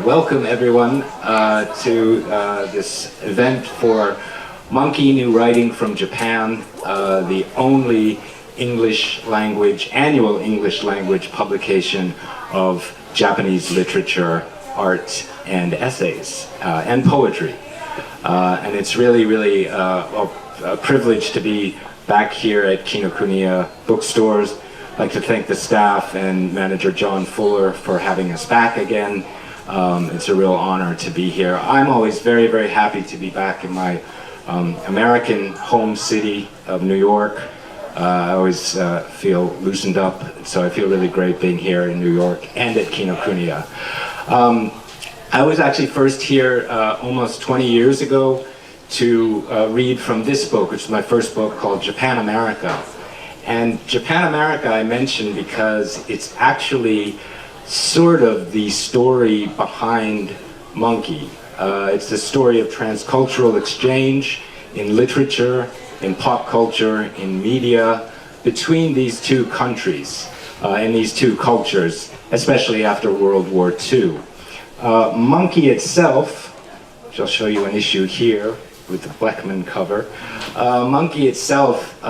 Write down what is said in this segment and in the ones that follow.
welcome everyone to this event for Monkey New Writing from Japan, the only English language, annual English language publication of Japanese literature, art, and essays, and poetry. And it's really a privilege to be back here at Kinokuniya bookstores. I'd like to thank the staff and manager John Fuller for having us back again. It's a real honor to be here. I'm always very happy to be back in my American home city of New York. I always feel loosened up, so I feel really great being here in New York and at Kinokuniya. I was actually first here almost 20 years ago to read from this book, which is my first book, called Japan America. And Japan America I mention because it's actually sort of the story behind Monkey. It's the story of transcultural exchange in literature, in pop culture, in media, between these two countries and these two cultures, especially after World War II. Monkey itself, which I'll show you an issue here with the Bleckman cover, Monkey itself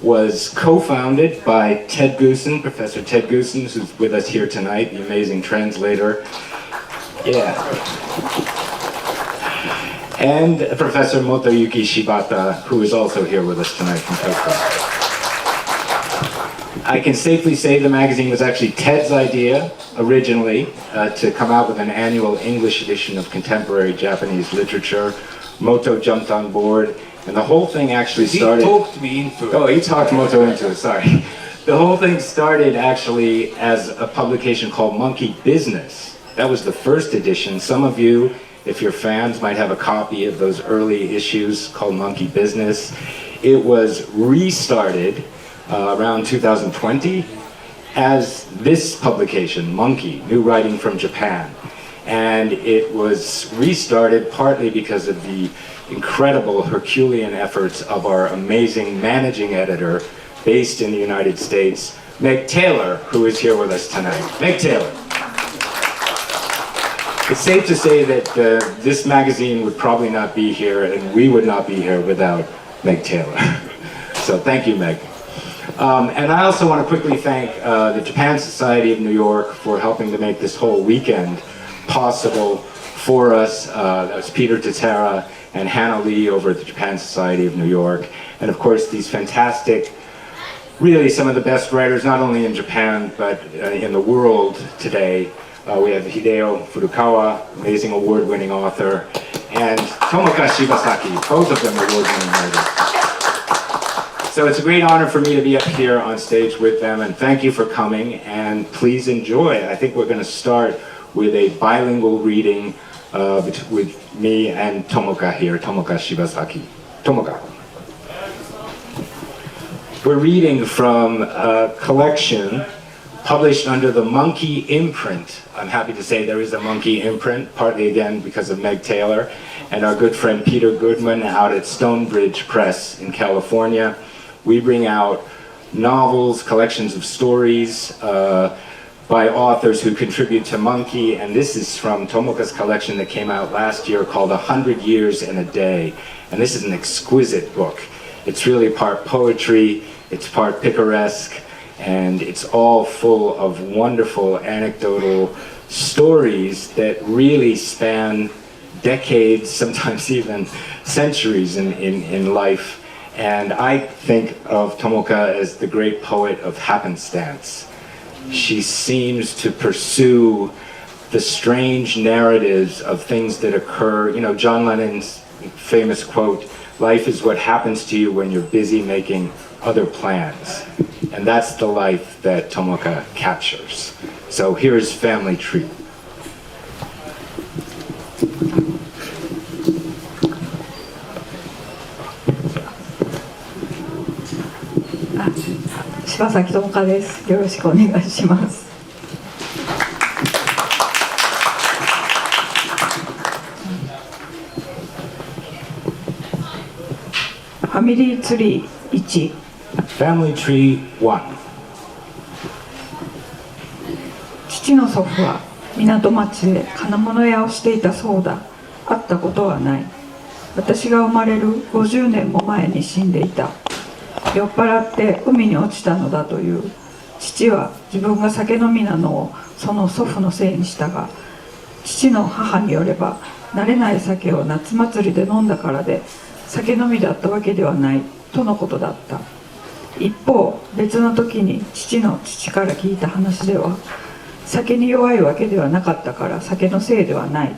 was co-founded by Ted Goosen, Professor Ted Goosen, who's with us here tonight, the amazing translator. Yeah. And Professor Motoyuki Shibata, who is also here with us tonight from Tokyo. I can safely say the magazine was actually Ted's idea, originally, to come out with an annual English edition of contemporary Japanese literature. Moto jumped on board, and the whole thing actually started... He talked me into it. Oh, he talked Moto into it, sorry. The whole thing started actually as a publication called Monkey Business. That was the first edition. Some of you, if you're fans, might have a copy of those early issues called Monkey Business. It was restarted around 2020 as this publication, Monkey, New Writing from Japan. And it was restarted partly because of the incredible Herculean efforts of our amazing managing editor based in the United States, Meg Taylor, who is here with us tonight. Meg Taylor. It's safe to say that this magazine would probably not be here, and we would not be here without Meg Taylor. So thank you, Meg. And I also want to quickly thank the Japan Society of New York for helping to make this whole weekend possible for us. That was Peter Tatara and Hannah Lee over at the Japan Society of New York. And of course, these fantastic, really some of the best writers, not only in Japan, but in the world today. We have Hideo Furukawa, amazing award-winning author, and Tomoka Shibasaki, both of them award-winning writers. So it's a great honor for me to be up here on stage with them, and thank you for coming, and please enjoy. I think we're going to start with a bilingual reading with me and Tomoka here, Tomoka Shibasaki. Tomoka. We're reading from a collection published under the Monkey imprint. I'm happy to say there is a Monkey imprint, partly again because of Meg Taylor and our good friend Peter Goodman out at Stonebridge Press in California. We bring out novels, collections of stories by authors who contribute to Monkey, and this is from Tomoka's collection that came out last year called 100 Years and a Day. And this is an exquisite book. It's really part poetry, it's part picaresque, and it's all full of wonderful anecdotal stories that really span decades, sometimes even centuries in life. And I think of Tomoka as the great poet of happenstance. She seems to pursue the strange narratives of things that occur. You know, John Lennon's famous quote, "Life is what happens to you when you're busy making other plans." And that's the life that Tomoka captures. So here's Family Tree. 柴崎智香です。よろしくお願いします。ファミリーツリー1。Family Tree 1. 父の祖父は港町で金物屋をしていたそうだ。会ったことはない。私が生まれる50年も前に死んでいた。酔っ払って海に落ちたのだという。父は自分が酒飲みなのをその祖父のせいにしたが、父の母によれば慣れない酒を夏祭りで飲んだからで酒飲みだったわけではないとのことだった。一方、別の時に父の父から聞いた話では、酒に弱いわけではなかったから酒のせいではない。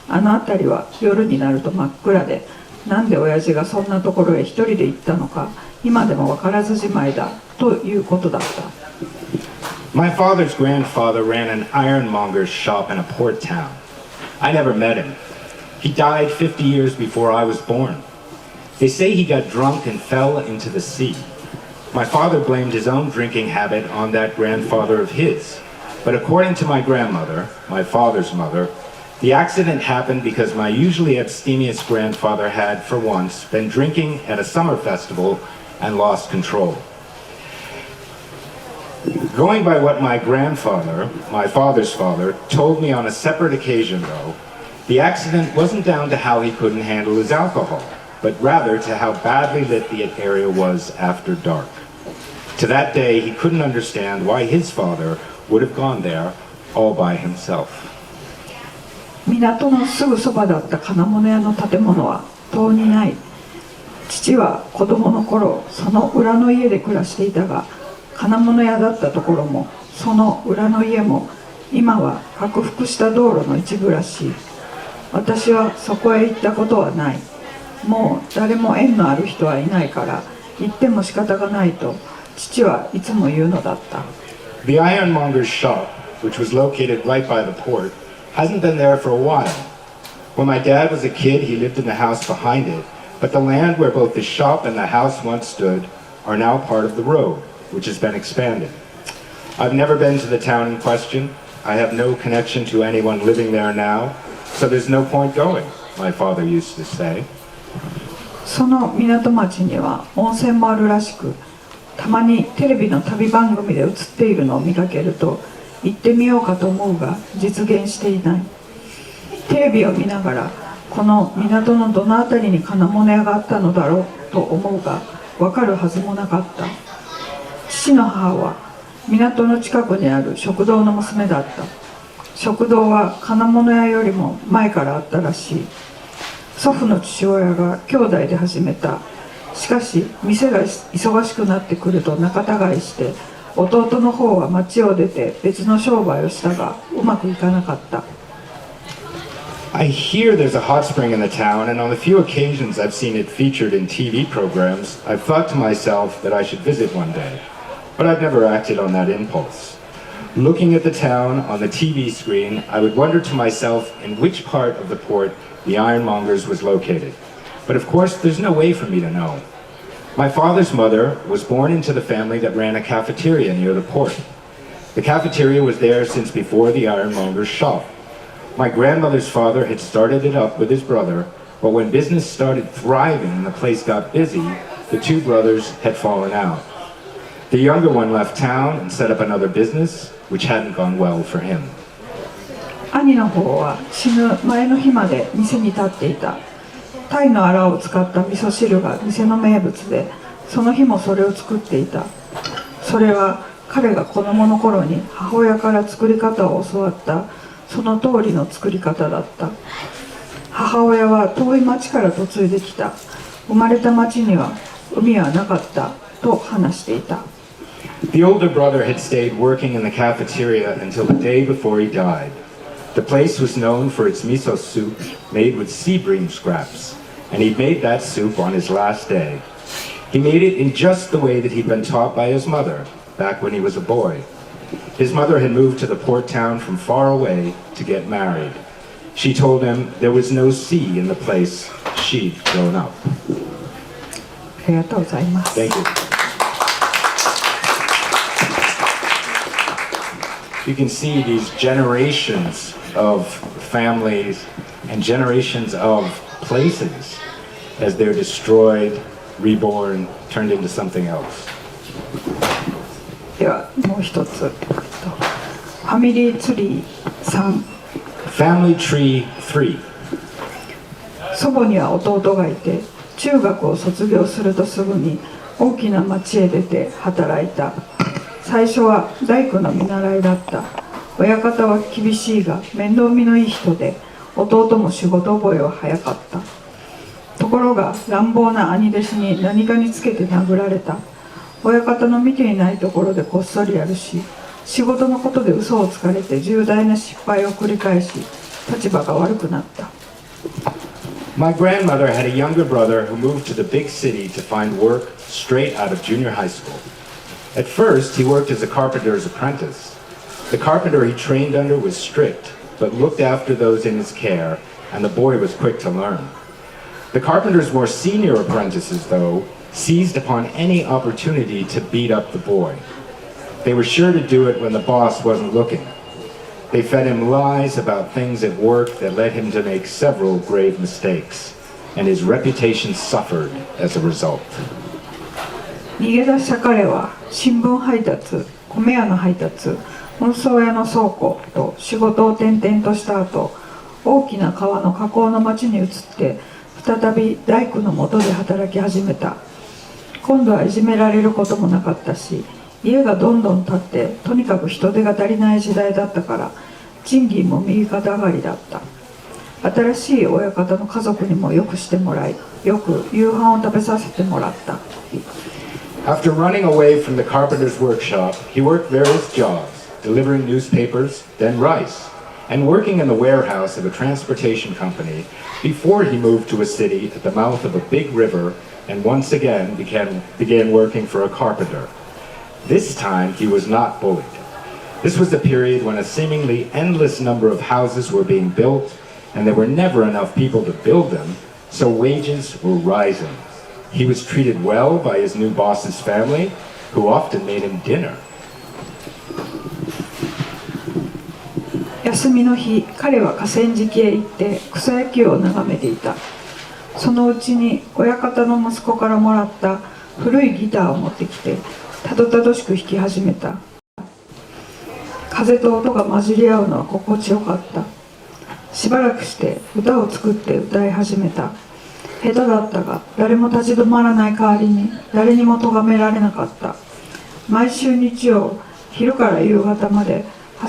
あの辺りは夜になると真っ暗で、なんで親父がそんなところへ一人で行ったのか今でも分からずじまいだということだった。My father's grandfather ran an ironmonger's shop in a port town. I never met him. He died 50 years before I was born. They say he got drunk and fell into the sea. My father blamed his own drinking habit on that grandfather of his. But according to my grandmother, my father's mother, the accident happened because my usually abstemious grandfather had, for once, been drinking at a summer festival and lost control. Going by what my grandfather, my father's father, told me on a separate occasion though, the accident wasn't down to how he couldn't handle his alcohol, but rather to how badly lit the area was after dark. To that day, he couldn't understand why his father would have gone there all by himself. 港のすぐそばだった金物屋の建物は遠にない。父は子供の頃、その裏の家で暮らしていたが、金物屋だったところもその裏の家も今は拡幅した道路の一部らしい。私はそこへ行ったことはない。もう誰も縁のある人はいないから行っても仕方がないと父はいつも言うのだった。 The ironmonger's shop, which was located right by the port, hasn't been there for a while. When my dad was a kid, he lived in the house behind it, but the land where both the shop and the house once stood are now part of the road, which has been expanded. I've never been to the town in question. I have no connection to anyone living there now, so there's no point going, my father used to say. その港町には温泉もあるらしく、たまにテレビの旅番組で映っているのを見かけると行ってみようかと思うが実現していない。テレビを見ながらこの港のどの辺りに金物屋があったのだろうと思うが分かるはずもなかった。父の母は港の近くにある食堂の娘だった。食堂は金物屋よりも前からあったらしい。祖父の父親が兄弟で始めた。しかし店が忙しくなってくると仲違いして弟の方は町を出て別の商売をしたがうまくいかなかった。 I hear there's a hot spring in the town, and on the few occasions I've seen it featured in TV programs, I've thought to myself that I should visit one day. But I've never acted on that impulse. Looking at the town on the TV screen, I would wonder to myself in which part of the port the ironmonger's was located. But of course, there's no way for me to know. My father's mother was born into the family that ran a cafeteria near the port. The cafeteria was there since before the ironmonger's shop. My grandmother's father had started it up with his brother, but when business started thriving and the place got busy, the two brothers had fallen out. The younger one left town and set up another business, which hadn't gone well for him. 兄の方は死ぬ前の日まで店に立っていた。鯛のアラを使った味噌汁が店の名物で、その日もそれを作っていた。それは彼が子供の頃に母親から作り方を教わったその通りの作り方だった。母親は遠い町から嫁いできた。生まれた町には海はなかったと話していた。The older brother had stayed working in the cafeteria until the day before he died. The place was known for its miso soup made with sea bream scraps, and he made that soup on his last day. He made it in just the way that he'd been taught by his mother back when he was a boy. His mother had moved to the port town from far away to get married. She told him there was no sea in the place she'd grown up. ありがとうございます。 Thank you. You can see these generations of families and generations of places as they're destroyed, reborn, turned into something else. ではもう一つ、ファミリーツリー3、 Family Tree 3. 祖母には弟がいて、中学を卒業するとすぐに大きな町へ出て働いた。最初は大工の見習いだった。親方は厳しいが面倒見のいい人で、弟も仕事覚えは早かった。ところが乱暴な兄弟子に何かにつけて殴られた。親方の見ていないところでこっそりやるし、仕事のことで嘘をつかれて重大な失敗を繰り返し、立場が悪くなった。My grandmother had a younger brother who moved to the big city to find work straight out of junior high school. At first, he worked as a carpenter's apprentice. The carpenter he trained under was strict, but looked after those in his care, and the boy was quick to learn. The carpenter's more senior apprentices, though, seized upon any opportunity to beat up the boy. They were sure to do it when the boss wasn't looking. They fed him lies about things at work that led him to make several grave mistakes, and his reputation suffered as a result. 逃げ出した彼は新聞配達、米屋の配達、運送屋の倉庫と仕事を転々とした後、大きな川の河口の町に移って再び大工の下で働き始めた。今度はいじめられることもなかったし、家がどんどん建ってとにかく人手が足りない時代だったから賃金も右肩上がりだった。新しい親方の家族にもよくしてもらい、よく夕飯を食べさせてもらった。After running away from the carpenter's workshop, he worked various jobs, delivering newspapers, then rice, and working in the warehouse of a transportation company before he moved to a city at the mouth of a big river and once again began working for a carpenter. This time he was not bullied. This was the period when a seemingly endless number of houses were being built and there were never enough people to build them, so wages were rising. He was treated well by his new boss's family, who often made him dinner. 休みの日、彼は河川敷へ行って草野球を眺めていた。そのうちに親方の息子からもらった古いギターを持ってきて、たどたどしく弾き始めた。風と音が混じり合うのは心地よかった。しばらくして歌を作って歌い始めた。下手だったが、誰も立ち止まらない代わりに誰にも咎められなかった。毎週日曜、昼から夕方まで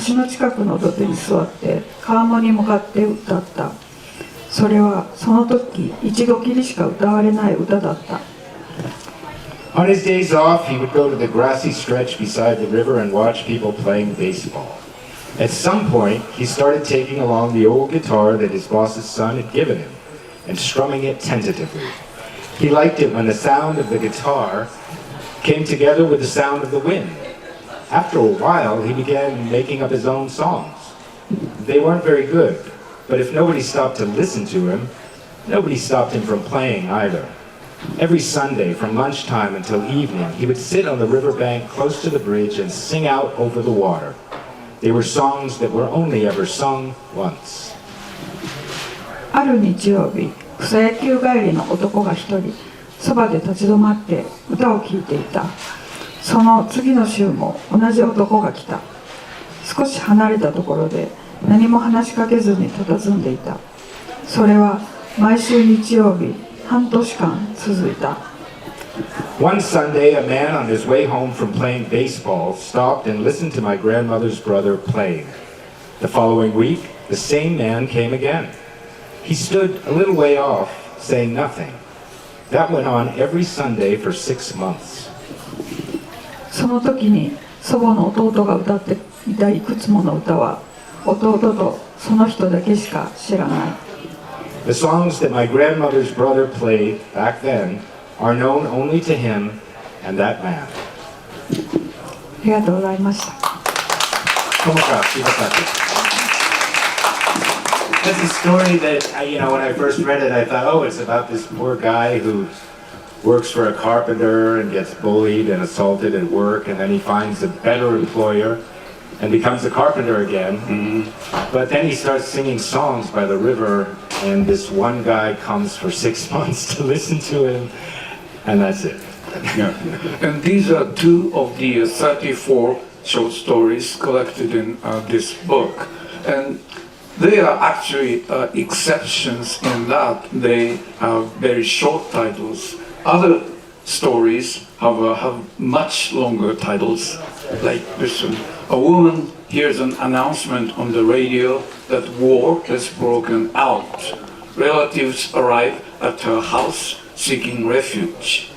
橋の近くの土手に座って川面に向かって歌った。それはその時一度きりしか歌われない歌だった。On his days off, he would go to the grassy stretch beside the river and watch people playing baseball. At some point, he started taking along the old guitar that his boss's son had given him and strumming it tentatively. He liked it when the sound of the guitar came together with the sound of the wind. After a while, he began making up his own songs. They weren't very good, but if nobody stopped to listen to him, nobody stopped him from playing either. Every Sunday, from lunchtime until evening, he would sit on the riverbank close to the bridge and sing out over the water. They were songs that were only ever sung once. ある日曜日、草野球帰りの男が一人、そばで立ち止まって歌を聴いていた。その次の週も同じ男が来た。少し離れたところで何も話しかけずに佇んでいた。それは毎週日曜日、半年間続いた。One Sunday, a man on his way home from playing baseball stopped and listened to my grandmother's brother playing. The following week, the same man came again. He stood a little way off, saying nothing. That went on every Sunday for 6 months. その時に祖母の弟が歌っていたいくつもの歌は、弟とその人だけしか知らない。The songs that my grandmother's brother played back then are known only to him and that man. ありがとうございました。That's a story that, when I first read it, I thought, oh, it's about this poor guy who works for a carpenter and gets bullied and assaulted at work, and then he finds a better employer and becomes a carpenter again. Mm-hmm. But then he starts singing songs by the river, and this one guy comes for 6 months to listen to him, and that's it. Yeah. And these are two of the 34 short stories collected in this book. And they are actually exceptions in that they have very short titles. Other stories have much longer titles, like this one. A woman hears an announcement on the radio that war has broken out. Relatives arrive at her house seeking refuge.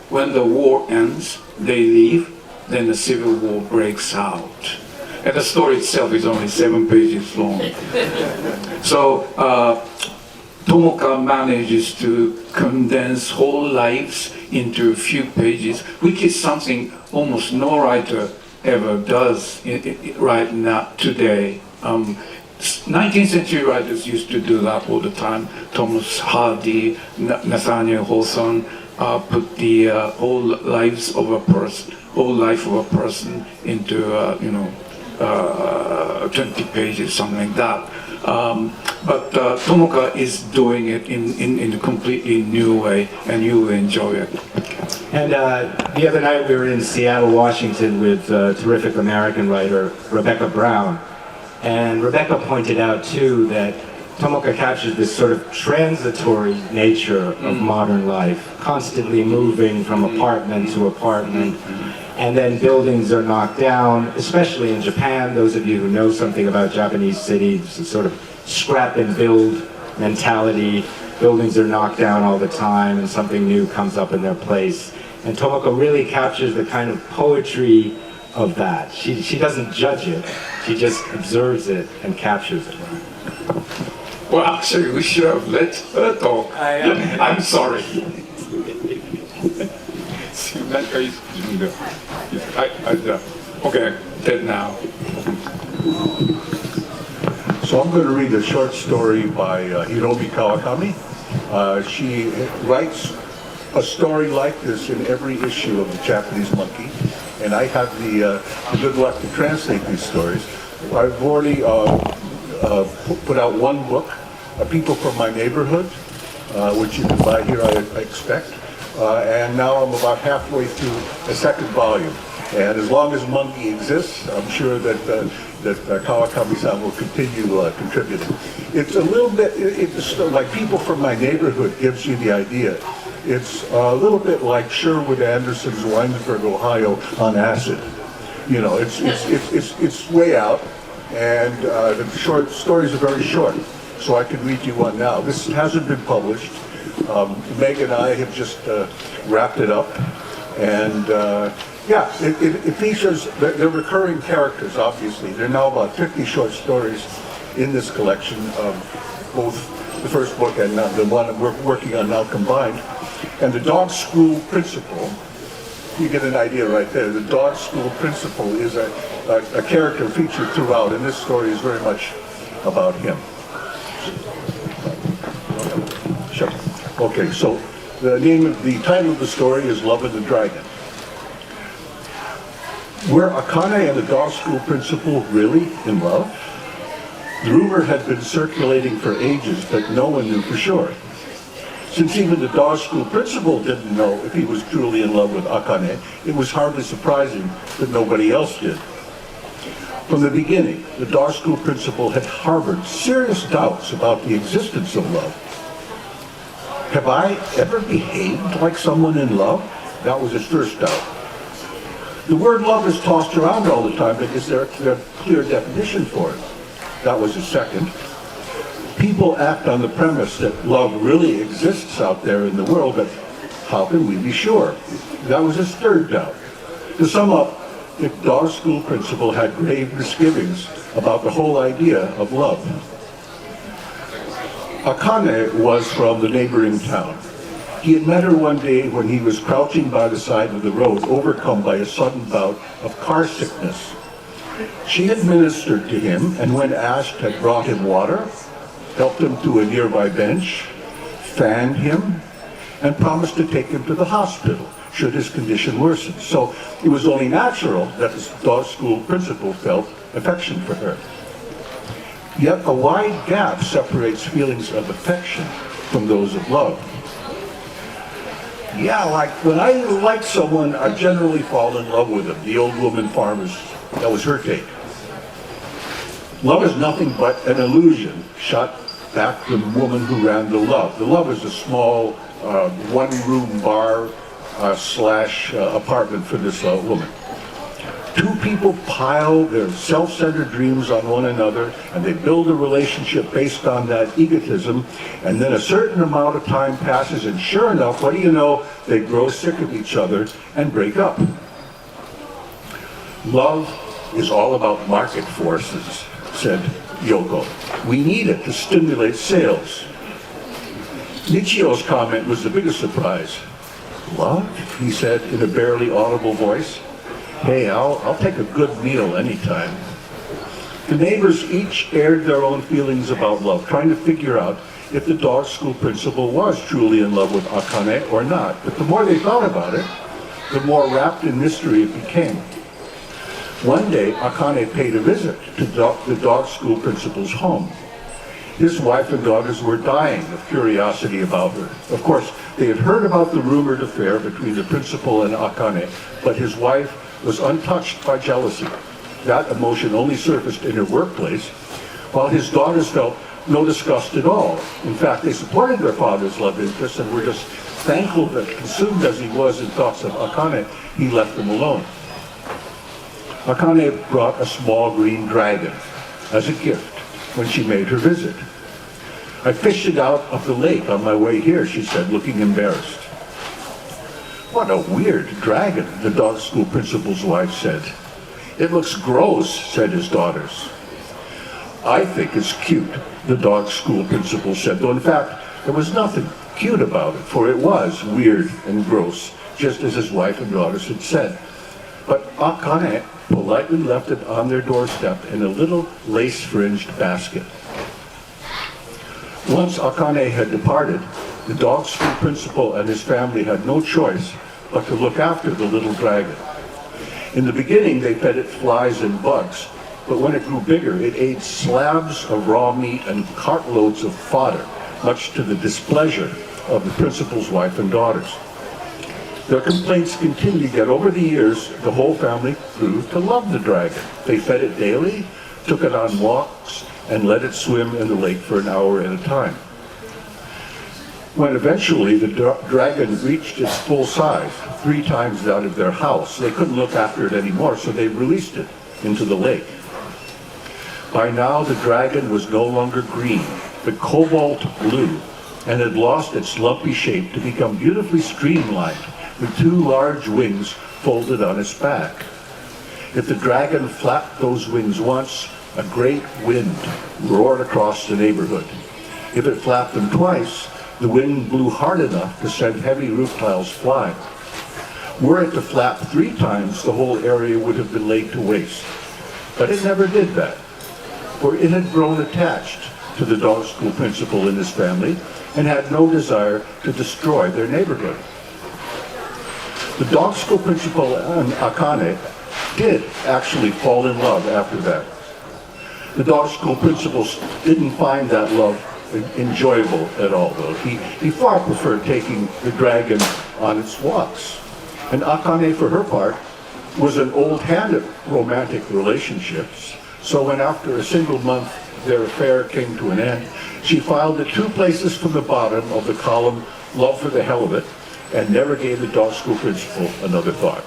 When the war ends, they leave, then the civil war breaks out. And the story itself is only 7 pages long. So Tomoka manages to condense whole lives into a few pages, which is something almost no writer ever does right now today. 19th century writers used to do that all the time. Thomas Hardy, Nathaniel Hawthorne put the whole life of a person into 20 pages, something like that. But Tomoka is doing it in a completely new way, and you will enjoy it. And the other night we were in Seattle, Washington with terrific American writer Rebecca Brown. And Rebecca pointed out too that Tomoka captures this sort of transitory nature of modern life, constantly moving from apartment to apartment. And then buildings are knocked down, especially in Japan. Those of you who know something about Japanese cities, a sort of scrap and build mentality. Buildings are knocked down all the time and something new comes up in their place. And Tomoko really captures the kind of poetry of that. She doesn't judge it, she just observes it and captures it. Well, actually, we should have let her talk. I'm sorry. Okay, dead now. So I'm going to read a short story by Hiromi Kawakami. She writes a story like this in every issue of the Japanese Monkey, and I have the good luck to translate these stories. I've already put out one book, People from My Neighborhood, which you can buy here, I expect. And now I'm about halfway through a second volume. And as long as Monkey exists, I'm sure that Kawakami-san will continue contributing. It's a little bit, it's like People from My Neighborhood gives you the idea. It's a little bit like Sherwood Anderson's Winesburg, Ohio on acid. You know, it's way out, and the short stories are very short. So I can read you one now. This hasn't been published. Meg and I have just wrapped it up, and yeah, it features, they're recurring characters, obviously. There are now about 50 short stories in this collection, both the first book and the one we're working on now combined. And the dog school principal, you get an idea right there. The dog school principal is a character featured throughout, and this story is very much about him. Sure. Okay, so the title of the story is Love and the Dragon. Were Akane and the dog school principal really in love? The rumor had been circulating for ages, but no one knew for sure. Since even the dog school principal didn't know if he was truly in love with Akane, it was hardly surprising that nobody else did. From the beginning, the dog school principal had harbored serious doubts about the existence of love. Have I ever behaved like someone in love? That was his first doubt. The word love is tossed around all the time, but is there a clear definition for it? That was his second. People act on the premise that love really exists out there in the world, but how can we be sure? That was his third doubt. To sum up, the dog school principal had grave misgivings about the whole idea of love. Akane was from the neighboring town. He had met her one day when he was crouching by the side of the road, overcome by a sudden bout of car sickness. She had ministered to him, and when asked, had brought him water, helped him to a nearby bench, fanned him, and promised to take him to the hospital should his condition worsen. So it was only natural that the dog school principal felt affection for her. Yet a wide gap separates feelings of affection from those of love. Yeah, like when I like someone, I generally fall in love with them. The old woman farmers, that was her take. Love is nothing but an illusion shot back from the woman who ran the love. The love is a small one-room bar slash apartment for this woman. Two people pile their self-centered dreams on one another, and they build a relationship based on that egotism, and then a certain amount of time passes, and sure enough, what do you know, they grow sick of each other and break up. Love is all about market forces, said Yoko. We need it to stimulate sales. Michio's comment was the biggest surprise. Love? He said in a barely audible voice. Hey, I'll take a good meal anytime. The neighbors each aired their own feelings about love, trying to figure out if the dog school principal was truly in love with Akane or not. But the more they thought about it, the more wrapped in mystery it became. One day, Akane paid a visit to the dog school principal's home. His wife and daughters were dying of curiosity about her. Of course, they had heard about the rumored affair between the principal and Akane, but his wife was untouched by jealousy. That emotion only surfaced in her workplace, while his daughters felt no disgust at all. In fact, they supported their father's love interest and were just thankful that, consumed as he was in thoughts of Akane, he left them alone. Akane brought a small green dragon as a gift when she made her visit. I fished it out of the lake on my way here, she said, looking embarrassed. What a weird dragon, the dog school principal's wife said. It looks gross, said his daughters. I think it's cute, the dog school principal said, though in fact, there was nothing cute about it, for it was weird and gross, just as his wife and daughters had said. But Akane politely left it on their doorstep in a little lace-fringed basket. Once Akane had departed, the dog school principal and his family had no choice but to look after the little dragon. In the beginning, they fed it flies and bugs, but when it grew bigger, it ate slabs of raw meat and cartloads of fodder, much to the displeasure of the principal's wife and daughters. Their complaints continued, yet over the years, the whole family grew to love the dragon. They fed it daily, took it on walks, and let it swim in the lake for an hour at a time. When eventually the dragon reached its full size, 3 times that of their house, they couldn't look after it anymore, so they released it into the lake. By now, the dragon was no longer green, but cobalt blue, and had lost its lumpy shape to become beautifully streamlined, with 2 large wings folded on its back. If the dragon flapped those wings once, a great wind roared across the neighborhood. If it flapped them twice, the wind blew hard enough to send heavy roof tiles flying. Were it to flap 3 times, the whole area would have been laid to waste. But it never did that, for it had grown attached to the dog school principal and his family and had no desire to destroy their neighborhood. The dog school principal and Akane did actually fall in love after that. The dog school principal didn't find that love enjoyable at all, though. He far preferred taking the dragon on its walks. And Akane, for her part, was an old hand at romantic relationships. So when after a single month their affair came to an end, she filed it 2 places from the bottom of the column, love for the hell of it, and never gave the dog school principal another thought.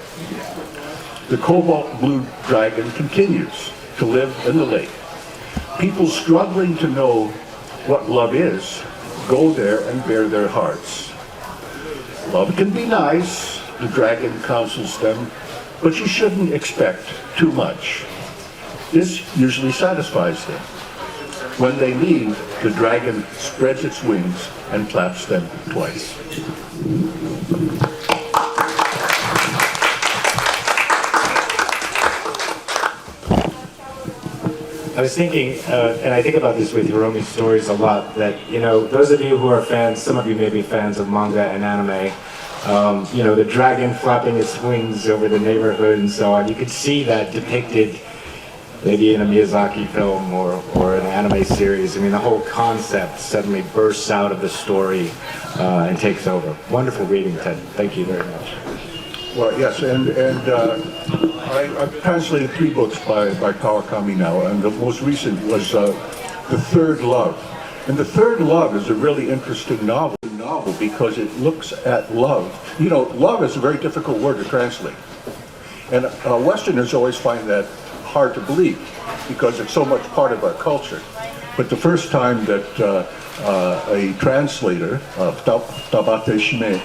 The cobalt blue dragon continues to live in the lake. People struggling to know what love is go there and bare their hearts. Love can be nice, the dragon counsels them, but you shouldn't expect too much. This usually satisfies them. When they leave, the dragon spreads its wings and flaps them twice. I was thinking, and I think about this with Hiromi's stories a lot, that, you know, those of you who are fans, some of you may be fans of manga and anime, you know, the dragon flapping its wings over the neighborhood and so on, you could see that depicted maybe in a Miyazaki film or an anime series. I mean, the whole concept suddenly bursts out of the story and takes over. Wonderful reading, Ted. Thank you very much. Well, yes, and I've translated 3 books by Kawakami now, and the most recent was The Third Love. And The Third Love is a really interesting novel because it looks at love. You know, love is a very difficult word to translate. And Westerners always find that hard to believe because it's so much part of our culture. But the first time that a translator, Tabate Shime,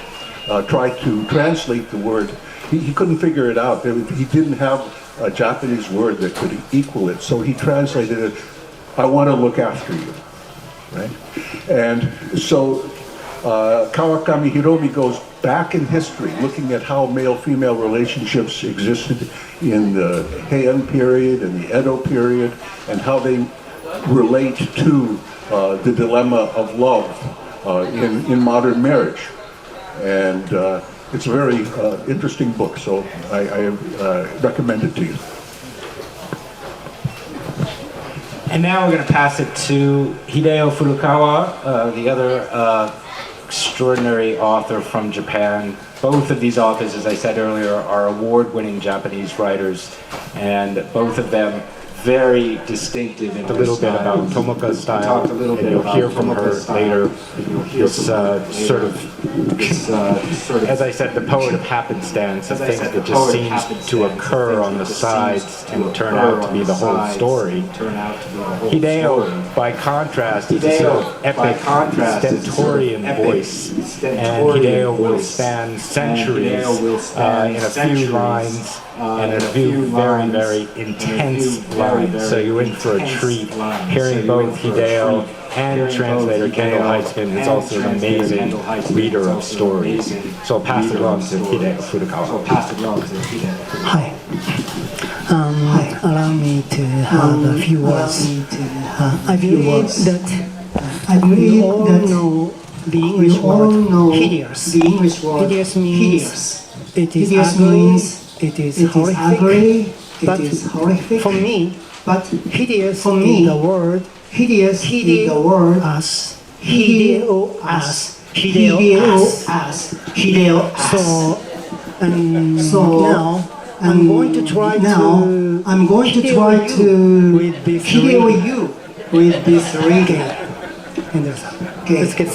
tried to translate the word, he couldn't figure it out. He didn't have a Japanese word that could equal it. So he translated it, I want to look after you. Right? And so Kawakami Hiromi goes back in history, looking at how male-female relationships existed in the Heian period and the Edo period, and how they relate to the dilemma of love in modern marriage. And it's a very interesting book, so I recommend it to you. And now we're going to pass it to Hideo Furukawa, the other extraordinary author from Japan. Both of these authors, as I said earlier, are award-winning Japanese writers, and both of them very distinctive in a little bit about Tomoka's style, and you'll hear from her later. This sort of, as I said, the poet of happenstance, of things that just seems to occur on the sides and turn out to be the whole story. Hideo, by contrast, is a sort of epic, stentorian voice, and Hideo will span centuries in a few lines and a few very, very intense lines. So you're in for a treat hearing both Hideo and translator Kendall Heitzman, who's also an amazing reader of stories. So I'll pass it on to Hideo Furukawa. Hi. Allow me to have a few words. I believe that we all know the English word hideous. Hideous means it is ugly. It is horrific, but for me, hideous is the word. Hideous is the word as Hideo as. So now I'm going to try to with this reading. Okay. Let's get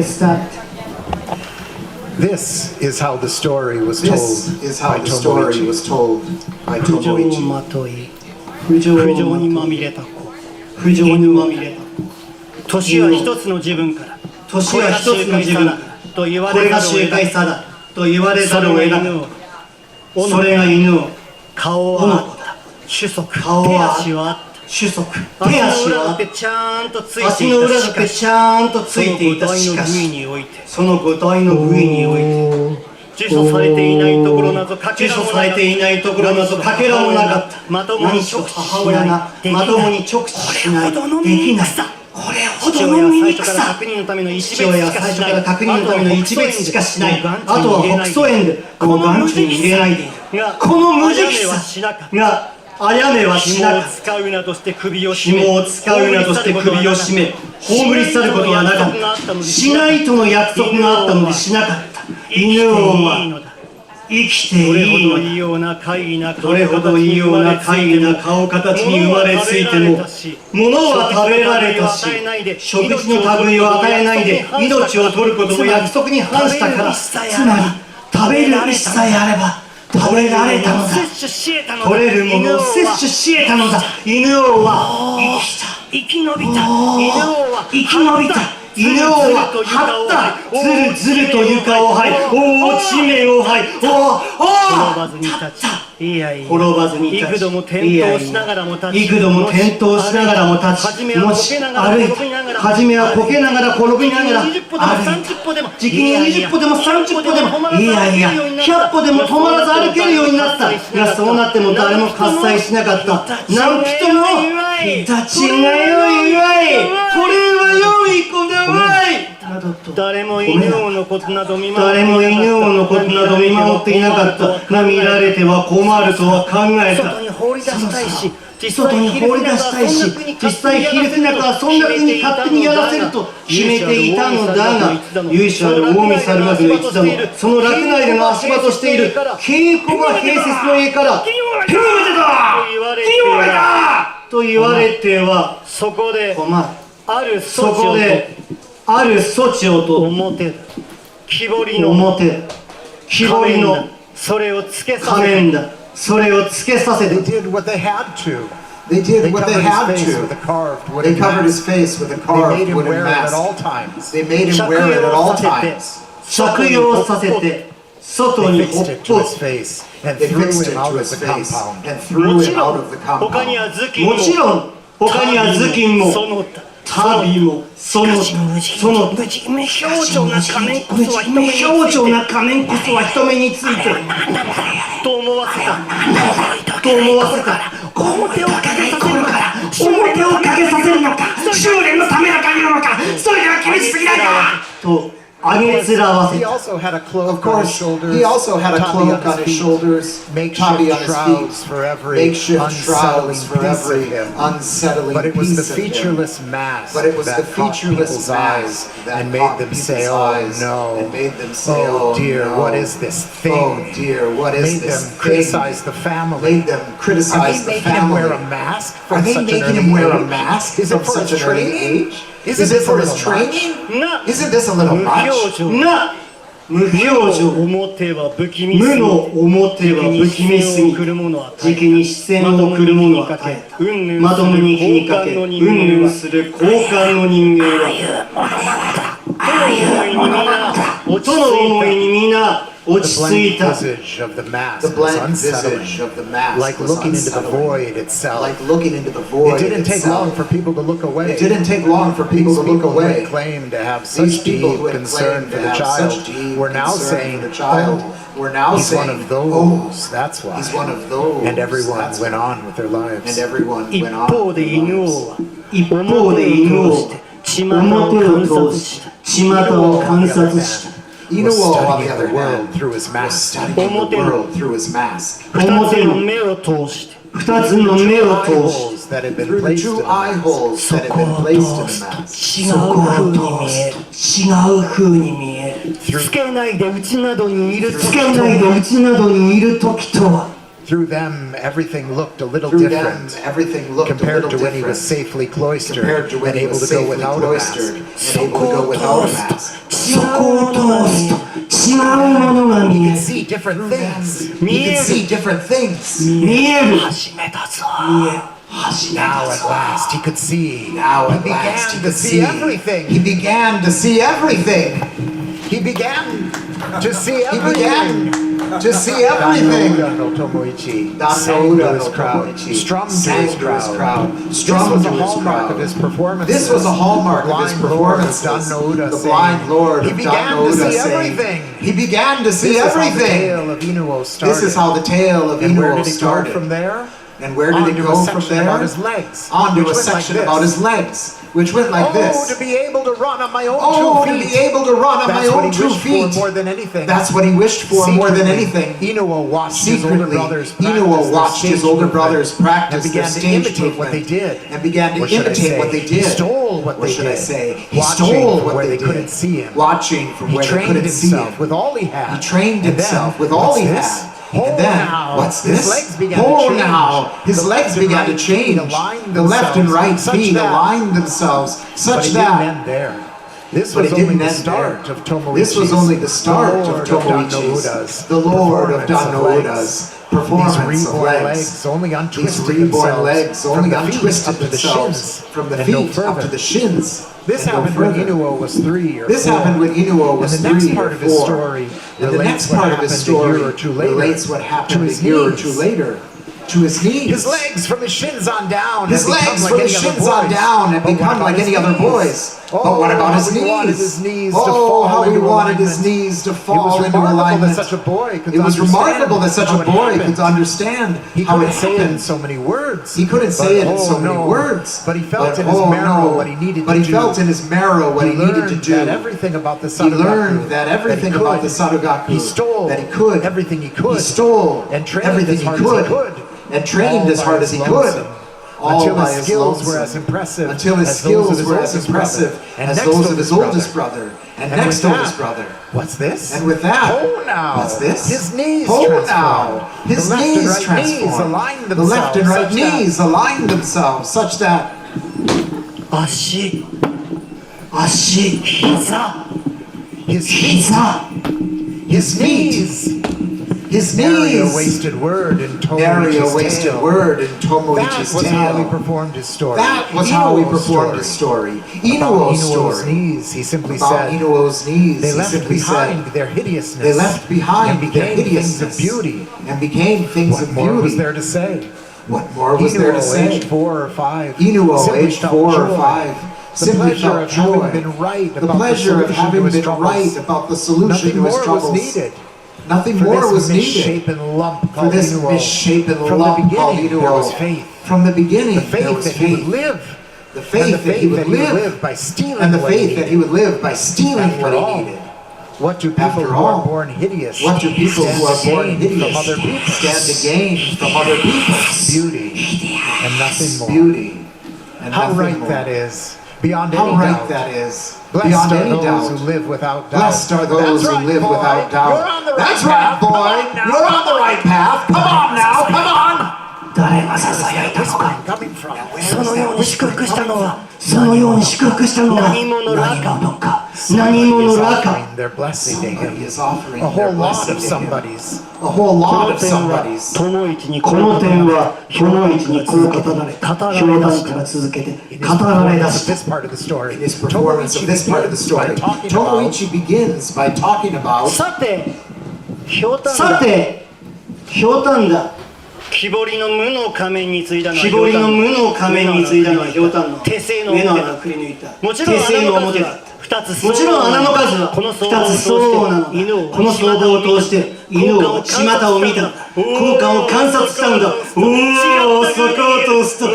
started. This is how the story was told. This is how the story was told by Tomoichi. 不情にまみれた子。年は一つの自分から。これが周回さだと言われざるを得なかった。それが犬を。顔はあった。手足はあった。手足はあってちゃんとついていた。足の裏だけちゃんとついていた。しかしその五体の部位において辞書されていないところなどかけらもなかった。まともに直視しないできない。これほどの醜さ。父親最初から確認のための一別しかしない。あとは北総園でもう眼中に入れないでいる。この無慈悲さがあやめはしなかった。紐を使うなどして首を絞め葬り去ることはなかった。しないとの約束があったのでしなかった。犬王は生きていいのだ。どれほど異様な怪異な顔形に生まれついても物は食べられたし食事の類を与えないで命を取ることも約束に反したから、つまり食べる意思さえあれば食べられたのだ。取れるものを摂取し得たのだ。犬王は生き延びた。犬王は張った。ずると床を這い、地面を這い、滅ばずに立ち、幾度も転倒しながらも立ち、もし歩いた。初めはこけながら転びながら歩いた。時期に20歩でも30歩でも、100歩でも止まらず歩けるようになった。がそうなっても誰も喝采しなかった。なん人も立ちがよいわい。これは良い子でわい。誰も犬王のことなど見守っていなかったが、見られては困るとは考えた。り出したいし、外に放り出したいし、実際ヒルフィナクはそんな風に勝手にやらせると決めていたのだが、由緒ある近江猿学の一座もその落内での足場としている稽古場併設の家から手をめてたと言われてはそこで困る。あるそこである措置をと表木彫りの木彫りのそれをつけさ仮せ面だ。それをつけさせて They did what they had to. They did what they had to. They covered his face with a carved wooden mask. They made him wear it at all times. 着用させて外 They にほっ fixed it ぽ to his face and threw him out of the compound. And threw もち him ろ out ん of the 他に compound. は頭巾ももちろん他には頭巾もその他旅もその無表情な仮面こそは無表情な仮面こそは人目についてと思わせた表をかけさせるのか表をかけさせるのか修練のための鍵なのかそれでは厳しすぎないかと上げつらわせ He た also had a cloak on his shoulders. He also had a cloak on his shoulders. Makeshift shrouds for every unsettling But it was the piece of him. featureless mask But it was that the caught featureless people's eyes mask that and made caught them people's say, "Oh eyes no! and made them say, Oh dear! no. What is this thing?" Oh dear, what is Made this them thing? criticize the family. Made them criticize the Are they making him family. wear a mask Are from they such an making early him wear a age? mask Is it from for such his an early training? age? Is Is it it for just his a little much? training? な Isn't this a little 無 much? 表情な無表情表は不気味すぎ無の表は不気味すぎ来るものは時期に視線を送る者は与えたまともに気にかけうんぬんする交換の人間は音の思いにみんな落ち The 着い blank た visage of the mask The was blank unsettling. visage of the mask Like was looking into the unsettling. void itself. Like looking into the void It didn't take long itself. for people to look away. It didn't take long for people These to look people who away. had claimed to have These such people deep who had concern claimed for to the have child such deep were now concern saying, for the child "Oh, were now he's saying, one of those. oh, That's why." he's one of those. And everyone That's went why. on with their lives. And everyone 一 went on. 方 with で their 犬 lives. 王は一方で犬王巷表を通し巷を観 On the other 察した hand, Inuo, was on the studying other the world hand, through his was mask. studying the world through his mask. 二つの目を通して二つの目を通し Eyeballs that had been Through the placed in two the eye mask. holes that had been placed in the mask. 違う風に見える違う風に見えるつけないでうちなどにいるつけないでうちなどにいる時とは Through them, everything looked a little Through them, different everything looked a compared little to when he different. was safely cloistered Compared to and when he able was to go safely without a cloistered mask. and able to go without a mask. そこを通すと違うものが見え He could る see different things. He could see different things. 見える始めたぞ Now at last he could see. Now He at last he began to could see see. everything. He began to see everything. He began to see He everything. began to see everything. Danoda no Tomoichi Danoda sang to his no crowd, Tomoichi strummed to sang his to his crowd. crowd, This strummed was to a his hallmark crowd. of his performances. This was a hallmark The of his blind lord of performances. Danoda The saying, blind lord he of began to Danoda see saying, everything. he began to see This is how the everything. tale of Inuo started. This is how the tale of And where Inuo did it go started. from there? And where did it Onto go a from section there? about his legs, Onto which a went like section this. about his legs, which went like Oh, this. to be able to run on my own Oh, two to feet. be able to run on my That's what own he 2 wished feet. for more than anything. That's what he wished for more than Secretly, anything. Inuo watched his older Secretly, brothers Inuo watched his older brothers practice and their began to stage imitate what they movement. did. And began to Or should I imitate say, what they he did. stole what Or they should I did. say, he Watching stole from what where they they couldn't did. see him. Watching from He where they trained couldn't see him. himself with all he had. He trained And himself then, with all what's he this? had. Oh, And then, now, what's his this? legs began to Oh, change. now, his The legs left and began to right change. feet aligned The left and right themselves feet such that- aligned themselves But such it that. didn't end there. This But was it only didn't the end start there. of Tomoichi's. This was only the start of Lord Tomoichi's, the Lord of Danoda's performance These of reborn legs. legs only These untwisted reborn themselves legs from only the feet untwisted up to the themselves shins from the and no feet up further. to the shins. This and no happened when further. Inuo was 3 or 4. This happened when Inuo was and the 3 next part or of his 4. story And the next relates what part of his happened story a year or two later relates what to happened his a year or knees. two later to his knees. His legs from his shins on down. His had become legs like from any his other shins on boys. down and But what become about like his any other knees? boys. Oh, But what about his he wanted knees? his knees to Oh, fall how he into wanted his alignment. knees to It fall was into remarkable alignment. that such a boy could It was understand remarkable that such how a it boy happened. could understand He how it couldn't say it in happened. so many words. He couldn't say it in so many no. words. But he felt But, in his oh, marrow no. what he needed But to he do. felt in his marrow what he needed to learned do. that everything about the He Sarugaku, learned that everything about the Sarugaku, he stole that he could, everything he could, he stole and trained everything as hard he as he could, could, and trained as hard as he could. Until his skills were as impressive as those of his oldest brother. And next oldest brother. What's this? And with that, oh now, what's this? His knees now, his knees transformed. The left and right knees aligned themselves such that 足、膝、his knees. Nary a wasted word in Tomoichi's That was how he performed his story. That was how he performed his story. Inuo's story. Knees, he simply About said. Inuo's knees, They he left simply behind said. their hideousness. They left behind and their became hideousness. things of beauty. And became things What of more was beauty. there to say? What more was there to Inuo, say? aged 4 or 5, Inuo, simply aged felt 4 or joy. 5, The simply pleasure felt of having joy. been right The about pleasure of solution to having his been troubles. right about the solution Nothing to his more troubles. was needed. Nothing For more this was needed. misshapen lump For called this Inuo. misshapen From lump the called beginning, Inuo. there was faith. From the beginning, The faith there was that he would faith. live. The faith And the that he would live. by stealing And the what he faith that he would live by stealing After what he all, needed. What do people After who all, are born hideous What do people stand who are to born gain hideous from other people? stand to gain from other people? Beauty and nothing more. Beauty. And How nothing right more. that is, beyond How any right doubt. that is. Blessed Beyond are any those doubt. who live without doubt. Blessed are those That's who right, live boy. without doubt. You're on the right That's path. right, boy. You're on the right path. Come on now. Come on. 誰がささやいたのか。 Coming from そのように祝福したのは、そのように祝福したのは何者らか。何者らか。 offering their blessing to Somebody him. is offering A their whole lot blessing of to him. somebody's. A whole こ lot の of 点は somebody's. 友一にこの点は友一にこう語られ評判から続けて In 語られ his 出した this part of the story, In his performance of this part of the story, Tomoichi begins by talking about さてひょうたんだ木彫りの無の仮面についたのは木彫りの無の仮面についたのはひょうたんの手製の表だくり抜いたもちろん穴の数は2つもちろん穴の数は2つそうなのだこの相場を通して犬を巷を見たのだ効果を観察したのだおおそこを通すと違っ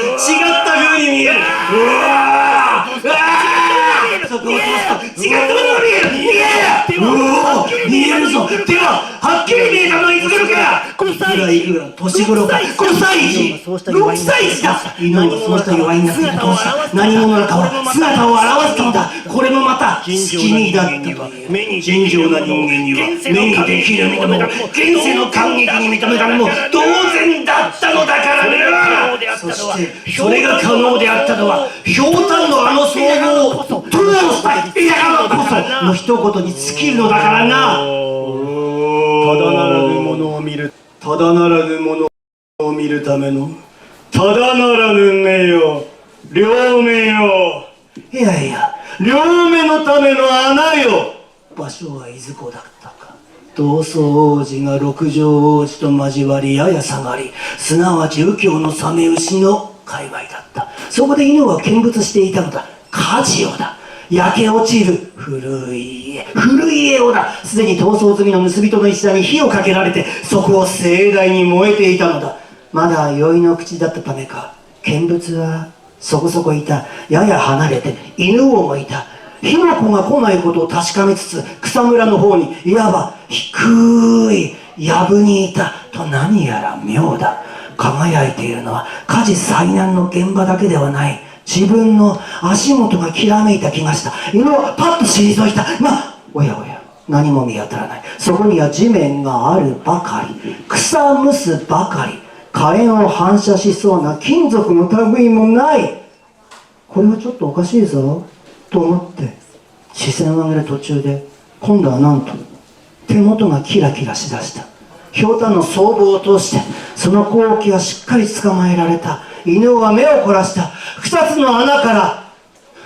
た風に見えるうわそこを通すと違った風に見える見えるぞでははっきり見えたのはいつ頃かこの歳時年頃かこの歳時6歳児だ犬はそうした弱いんだけど何者らかは姿を現したのだこれもまた好きにだったという尋常な人間には目にできるものを現世の感激に認められるも同然だったのだからねそしてそれが可能であったのはひょうたんのあの総合を通したいだからこその一言に尽きるのだからなただならぬものを見るただならぬものを見るためのただならぬ目よ両目よいやいや両目のための穴よ場所はいずこだったか同窓王子が六条王子と交わりやや下がりすなわち右京のサメ牛の界隈だったそこで犬は見物していたのだ火事をだ焼け落ちる古い家をだすでに逃走済みの盗人の石田に火をかけられてそこを盛大に燃えていたのだまだ酔いの口だったためか見物はそこそこいたやや離れて犬王もいた火の粉が来ないことを確かめつつ草むらの方にいわば低い藪にいたと何やら妙だ輝いているのは火事災難の現場だけではない自分の足元がきらめいた気がした犬はパッと退いたがおやおや何も見当たらないそこには地面があるばかり草むすばかり火炎を反射しそうな金属の類もないこれはちょっとおかしいぞと思って視線を上げる途中で今度はなんと手元がキラキラしだしたひょうたんの僧帽を通してその好機はしっかり捕まえられた犬は目を凝らした2つの穴から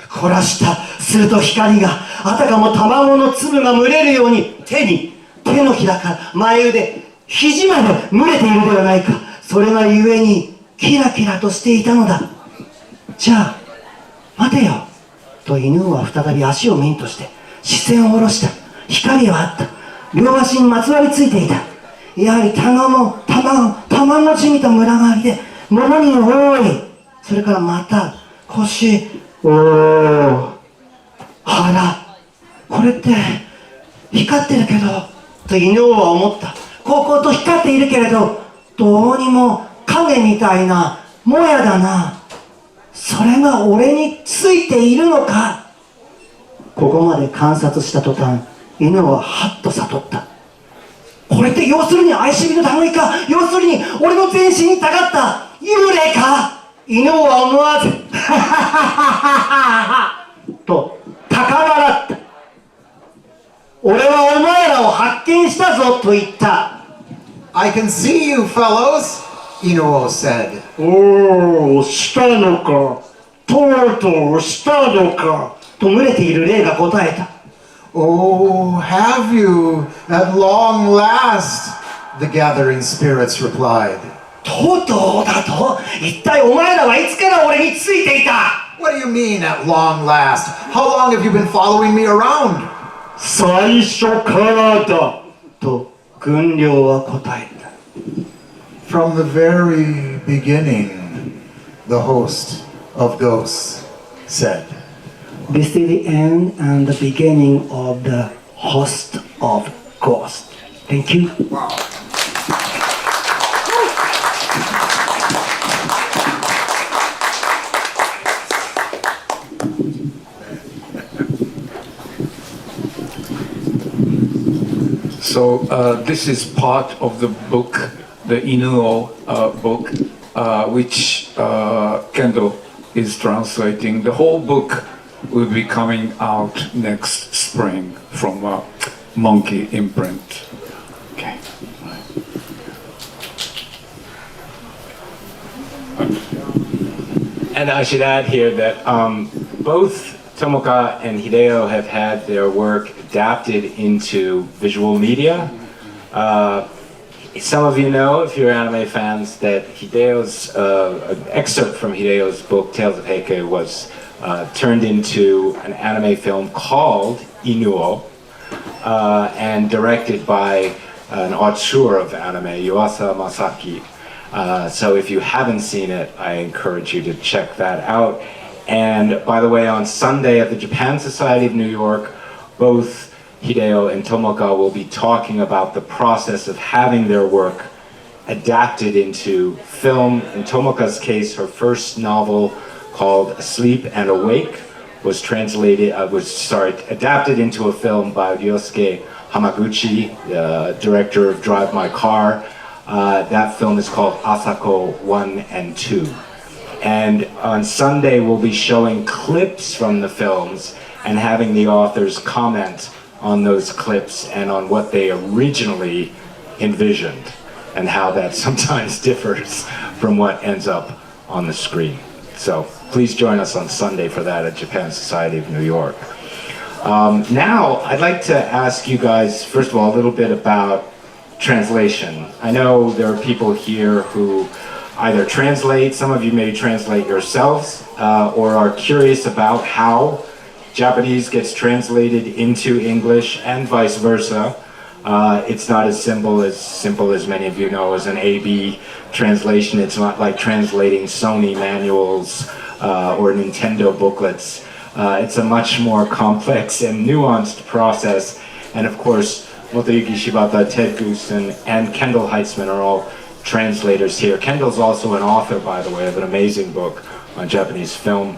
凝らしたすると光があたかも卵の粒が蒸れるように手のひらから前腕肘まで蒸れているではないかそれがゆえにキラキラとしていたのだじゃあ待てよと犬は再び足をミンとして視線を下ろした光はあった両足にまつわりついていたやはり玉のちみた群がりで物に多いそれからまた腰腹これって光ってるけどと犬は思ったこうと光っているけれどどうにも影みたいなもやだな、それが俺についているのか。ここまで観察した途端、犬はハッと悟った。これって要するに怪しみの類か、要するに俺の全身にたかった幽霊か。犬は思わずハハハハと高笑った。俺はお前らを発見したぞと言った。 I can see you, fellows, Inuo said. おお、したのか、とうとうしたのかと群れている霊が答えた。 Oh, have you, at long last? The gathering spirits replied. とうとうだと。一体お前らはいつから俺についていた。 What do you mean, at long last? How long have you been following me around? 最初からだと軍僚は答えた。 From the very beginning, the host of ghosts said. This is the end and the beginning of the host of ghosts. Thank you. So this is part of the book, the Inuo book, which Kendall is translating. The whole book will be coming out next spring from Monkey imprint. Okay. And I should add here that both Tomoka and Hideo have had their work adapted into visual media. Some of you know, if you're anime fans, that Hideo's an excerpt from Hideo's book Tales of Heike was turned into an anime film called Inuo, and directed by an auteur of anime, Yuasa Masaki. So if you haven't seen it, I encourage you to check that out. And by the way, on Sunday at the Japan Society of New York, both Hideo and Tomoka will be talking about the process of having their work adapted into film. In Tomoka's case, her first novel called Asleep and Awake was adapted into a film by Ryosuke Hamaguchi, the director of Drive My Car. That film is called Asako 1 and 2. And on Sunday, we'll be showing clips from the films and having the authors comment on those clips and on what they originally envisioned and how that sometimes differs from what ends up on the screen. So please join us on Sunday for that at Japan Society of New York. Now, I'd like to ask you guys, first of all, a little bit about translation. I know there are people here who either translate, some of you may translate yourselves, or are curious about how Japanese gets translated into English and vice versa. It's not as simple as many of you know as an A-B translation. It's not like translating Sony manuals or Nintendo booklets. It's a much more complex and nuanced process. And of course, Motoyuki Shibata, Ted Goosen, and Kendall Heitzman are all translators here. Kendall's also an author, by the way, of an amazing book on Japanese film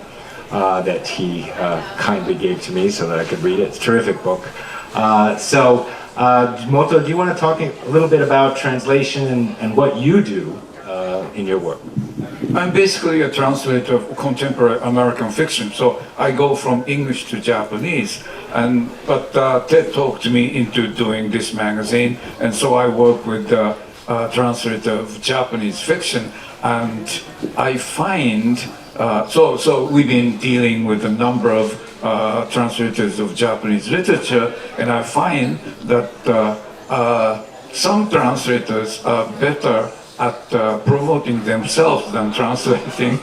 that he kindly gave to me so that I could read it. It's a terrific book. Moto, do you want to talk a little bit about translation and what you do in your work? I'm basically a translator of contemporary American fiction, so I go from English to Japanese. But Ted talked me into doing this magazine, and so I work with the translator of Japanese fiction, and I find so we've been dealing with a number of translators of Japanese literature, and I find that some translators are better at promoting themselves than translating.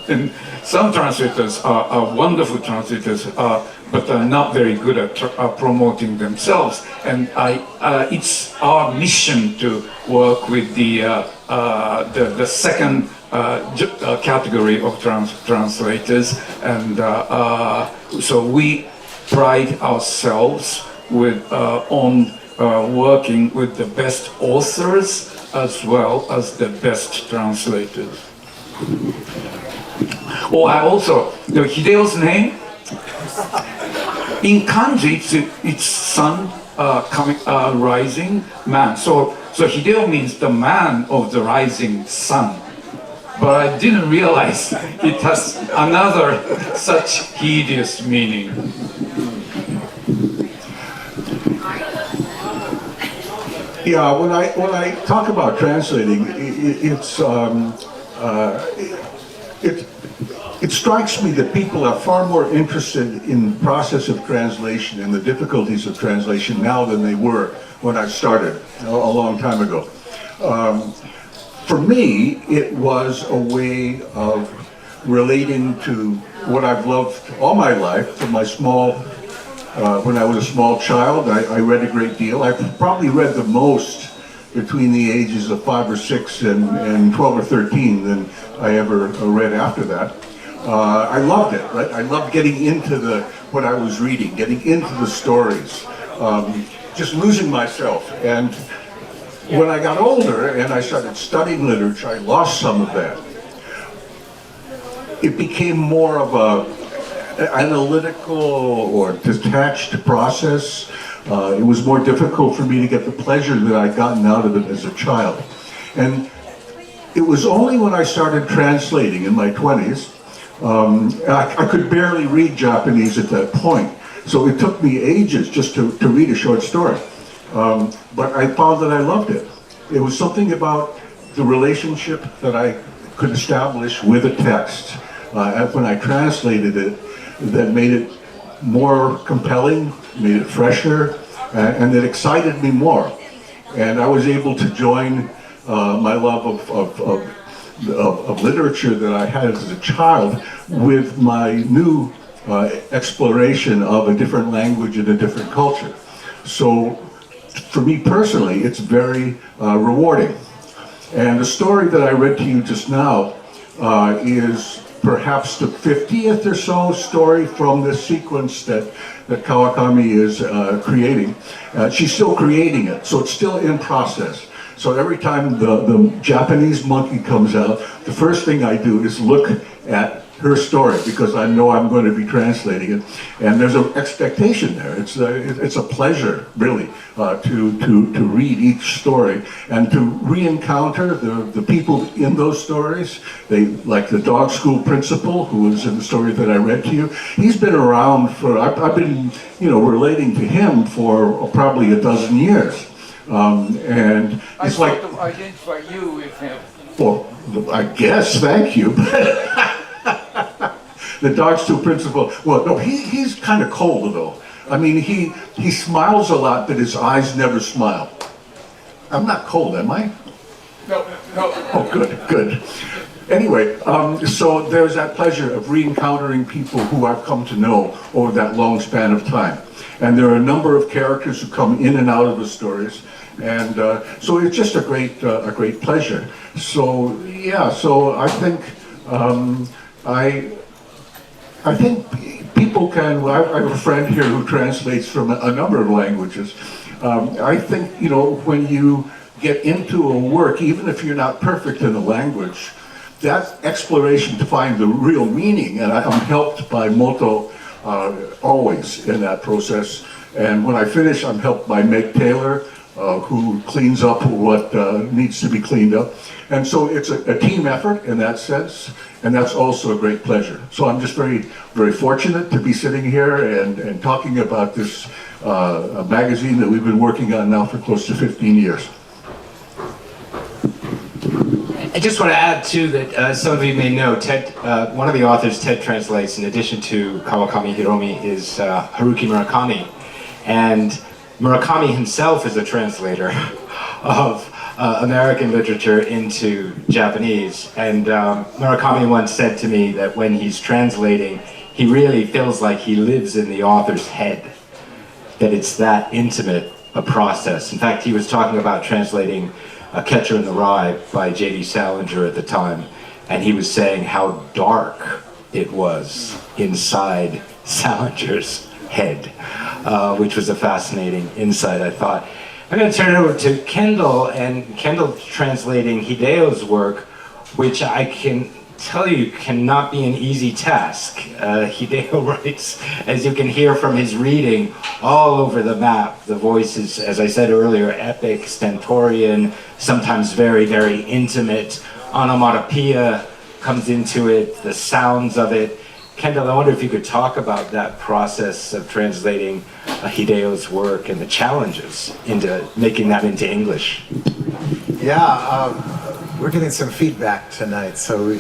And some translators are wonderful translators, but are not very good at promoting themselves. And it's our mission to work with the second category of translators, and so we pride ourselves on working with the best authors as well as the best translators. Oh, I also, Hideo's name, in kanji, it's sun rising man. So Hideo means the man of the rising sun. But I didn't realize it has another such hideous meaning. Yeah, when I talk about translating, it strikes me that people are far more interested in the process of translation and the difficulties of translation now than they were when I started a long time ago. For me, it was a way of relating to what I've loved all my life. From my when I was a small child, I read a great deal. I probably read the most between the ages of 5 or 6 and 12 or 13 than I ever read after that. I loved it, right? I loved getting into what I was reading, getting into the stories, just losing myself. And when I got older and I started studying literature, I lost some of that. It became more of an analytical or detached process. It was more difficult for me to get the pleasure that I'd gotten out of it as a child. And it was only when I started translating in my 20s, I could barely read Japanese at that point. So it took me ages just to read a short story. But I found that I loved it. It was something about the relationship that I could establish with a text when I translated it that made it more compelling, made it fresher, and that excited me more. And I was able to join my love of literature that I had as a child with my new exploration of a different language and a different culture. So for me personally, it's very rewarding. And the story that I read to you just now is perhaps the 50th or so story from this sequence that Kawakami is creating. She's still creating it, so it's still in process. So every time the Japanese monkey comes out, the first thing I do is look at her story because I know I'm going to be translating it, and there's an expectation there. It's a pleasure, really, to read each story and to re-encounter the people in those stories. Like the dog school principal, who was in the story that I read to you. He's been around for I've been relating to him for probably a dozen years, and it's like to identify you with him. Well, I guess. Thank you. The dog school principal. Well, no, he's kind of cold though. I mean, he smiles a lot, but his eyes never smile. I'm not cold, am I? No. Oh, good. Anyway, so there's that pleasure of re-encountering people who I've come to know over that long span of time. And there are a number of characters who come in and out of the stories. And so it's just a great pleasure. So, yeah, so I think, I think people can, I have a friend here who translates from a number of languages. I think, when you get into a work, even if you're not perfect in the language, that exploration to find the real meaning, and I'm helped by Moto always in that process. And when I finish, I'm helped by Meg Taylor, who cleans up what needs to be cleaned up. And so it's a team effort in that sense, and that's also a great pleasure. So I'm just very, very fortunate to be sitting here and talking about this magazine that we've been working on now for close to 15 years. I just want to add too that some of you may know, Ted, one of the authors Ted translates, in addition to Kawakami Hiromi, is Haruki Murakami. And Murakami himself is a translator of American literature into Japanese. And Murakami once said to me that when he's translating, he really feels like he lives in the author's head, that it's that intimate a process. In fact, he was talking about translating A Catcher in the Rye by J.D. Salinger at the time, and he was saying how dark it was inside Salinger's head, which was a fascinating insight, I thought. I'm going to turn it over to Kendall, and Kendall translating Hideo's work, which I can tell you cannot be an easy task. Hideo writes, as you can hear from his reading, all over the map. The voice is, as I said earlier, epic, stentorian, sometimes very, very intimate. Onomatopoeia comes into it, the sounds of it. Kendall, I wonder if you could talk about that process of translating Hideo's work and the challenges into making that into English. Yeah, we're getting some feedback tonight, so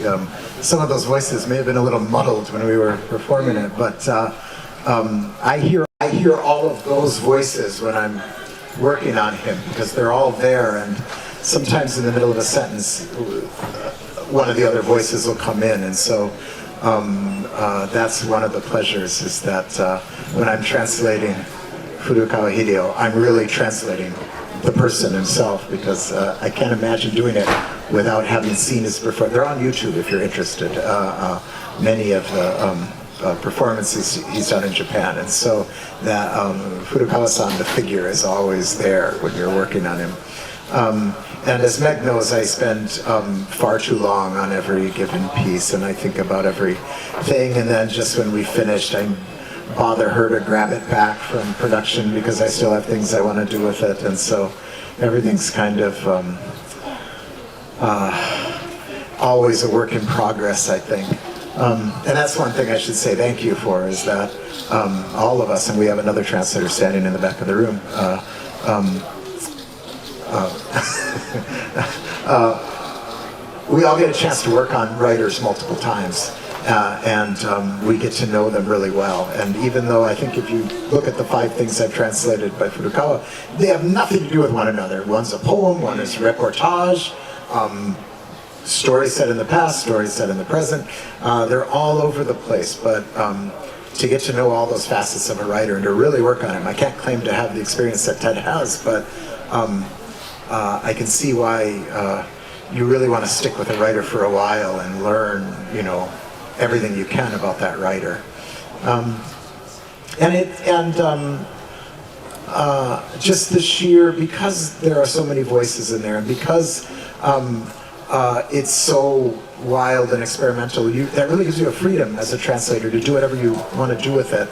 some of those voices may have been a little muddled when we were performing it, but I hear all of those voices when I'm working on him, because they're all there, and sometimes in the middle of a sentence, one of the other voices will come in, and so that's one of the pleasures, is that when I'm translating Furukawa Hideo, I'm really translating the person himself, because I can't imagine doing it without having seen his performance. They're on YouTube if you're interested, many of the performances he's done in Japan, and so that Furukawa-san, the figure, is always there when you're working on him. And as Meg knows, I spend far too long on every given piece, and I think about every thing, and then just when we finished, I bother her to grab it back from production, because I still have things I want to do with it, and so everything's kind of always a work in progress, I think. And that's one thing I should say thank you for, is that all of us, and we have another translator standing in the back of the room, we all get a chance to work on writers multiple times, and we get to know them really well. And even though I think if you look at the 5 things I've translated by Furukawa, they have nothing to do with one another. One's a poem, one is reportage, stories set in the past, stories set in the present. They're all over the place, but to get to know all those facets of a writer and to really work on him, I can't claim to have the experience that Ted has, but I can see why you really want to stick with a writer for a while and learn, everything you can about that writer. Just the sheer, because there are so many voices in there, and because it's so wild and experimental, that really gives you a freedom as a translator to do whatever you want to do with it.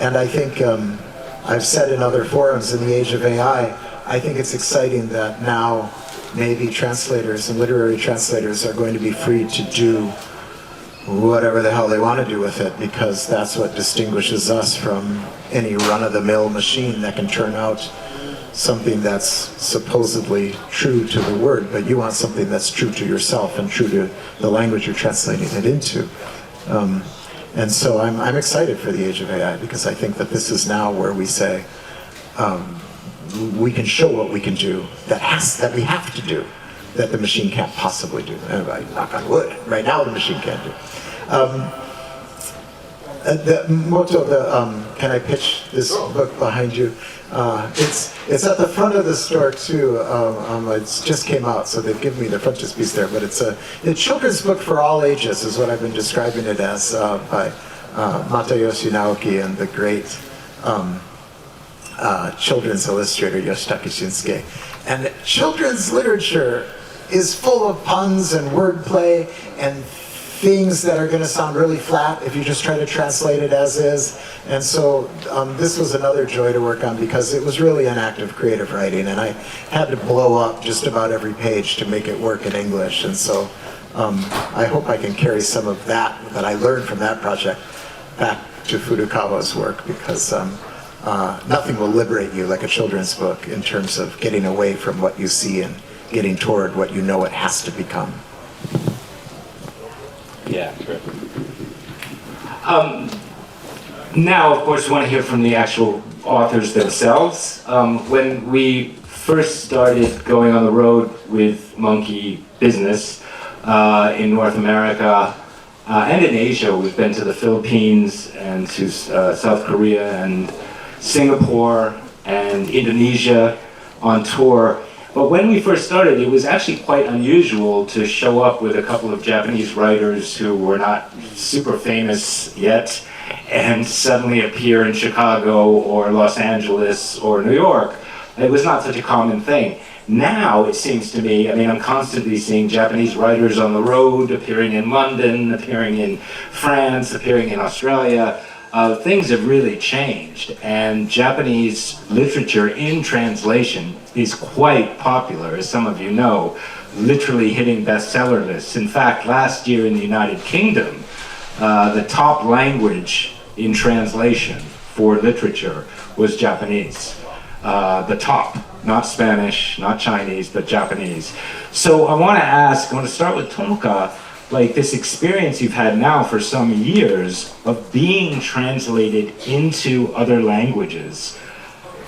And I think I've said in other forums, in the age of AI, I think it's exciting that now maybe translators and literary translators are going to be free to do whatever the hell they want to do with it, because that's what distinguishes us from any run-of-the-mill machine that can turn out something that's supposedly true to the word, but you want something that's true to yourself and true to the language you're translating it into. And so I'm excited for the age of AI, because I think that this is now where we say, we can show what we can do that we have to do, that the machine can't possibly do. And I knock on wood, right now the machine can't do. Can I pitch this book behind you? It's at the front of the store too. It just came out, so they've given me the frontispiece there. But it's a children's book for all ages, is what I've been describing it as, by Matayoshi Naoki and the great children's illustrator Yoshitake Shinsuke. And children's literature is full of puns and wordplay and things that are going to sound really flat if you just try to translate it as is. And so this was another joy to work on, because it was really an act of creative writing, and I had to blow up just about every page to make it work in English. And so I hope I can carry some of that I learned from that project back to Furukawa's work, because nothing will liberate you like a children's book in terms of getting away from what you see and getting toward what you know it has to become. Yeah, sure. Now, of course, we want to hear from the actual authors themselves. When we first started going on the road with Monkey Business in North America and in Asia, we've been to the Philippines and to South Korea and Singapore and Indonesia on tour. But when we first started, it was actually quite unusual to show up with a couple of Japanese writers who were not super famous yet, and suddenly appear in Chicago or Los Angeles or New York. It was not such a common thing. Now it seems to me, I mean, I'm constantly seeing Japanese writers on the road, appearing in London, appearing in France, appearing in Australia. Things have really changed, and Japanese literature in translation is quite popular, as some of you know, literally hitting bestseller lists. In fact, last year in the United Kingdom, the top language in translation for literature was Japanese. The top, not Spanish, not Chinese, but Japanese. So I want to start with Tomoka, like this experience you've had now for some years of being translated into other languages.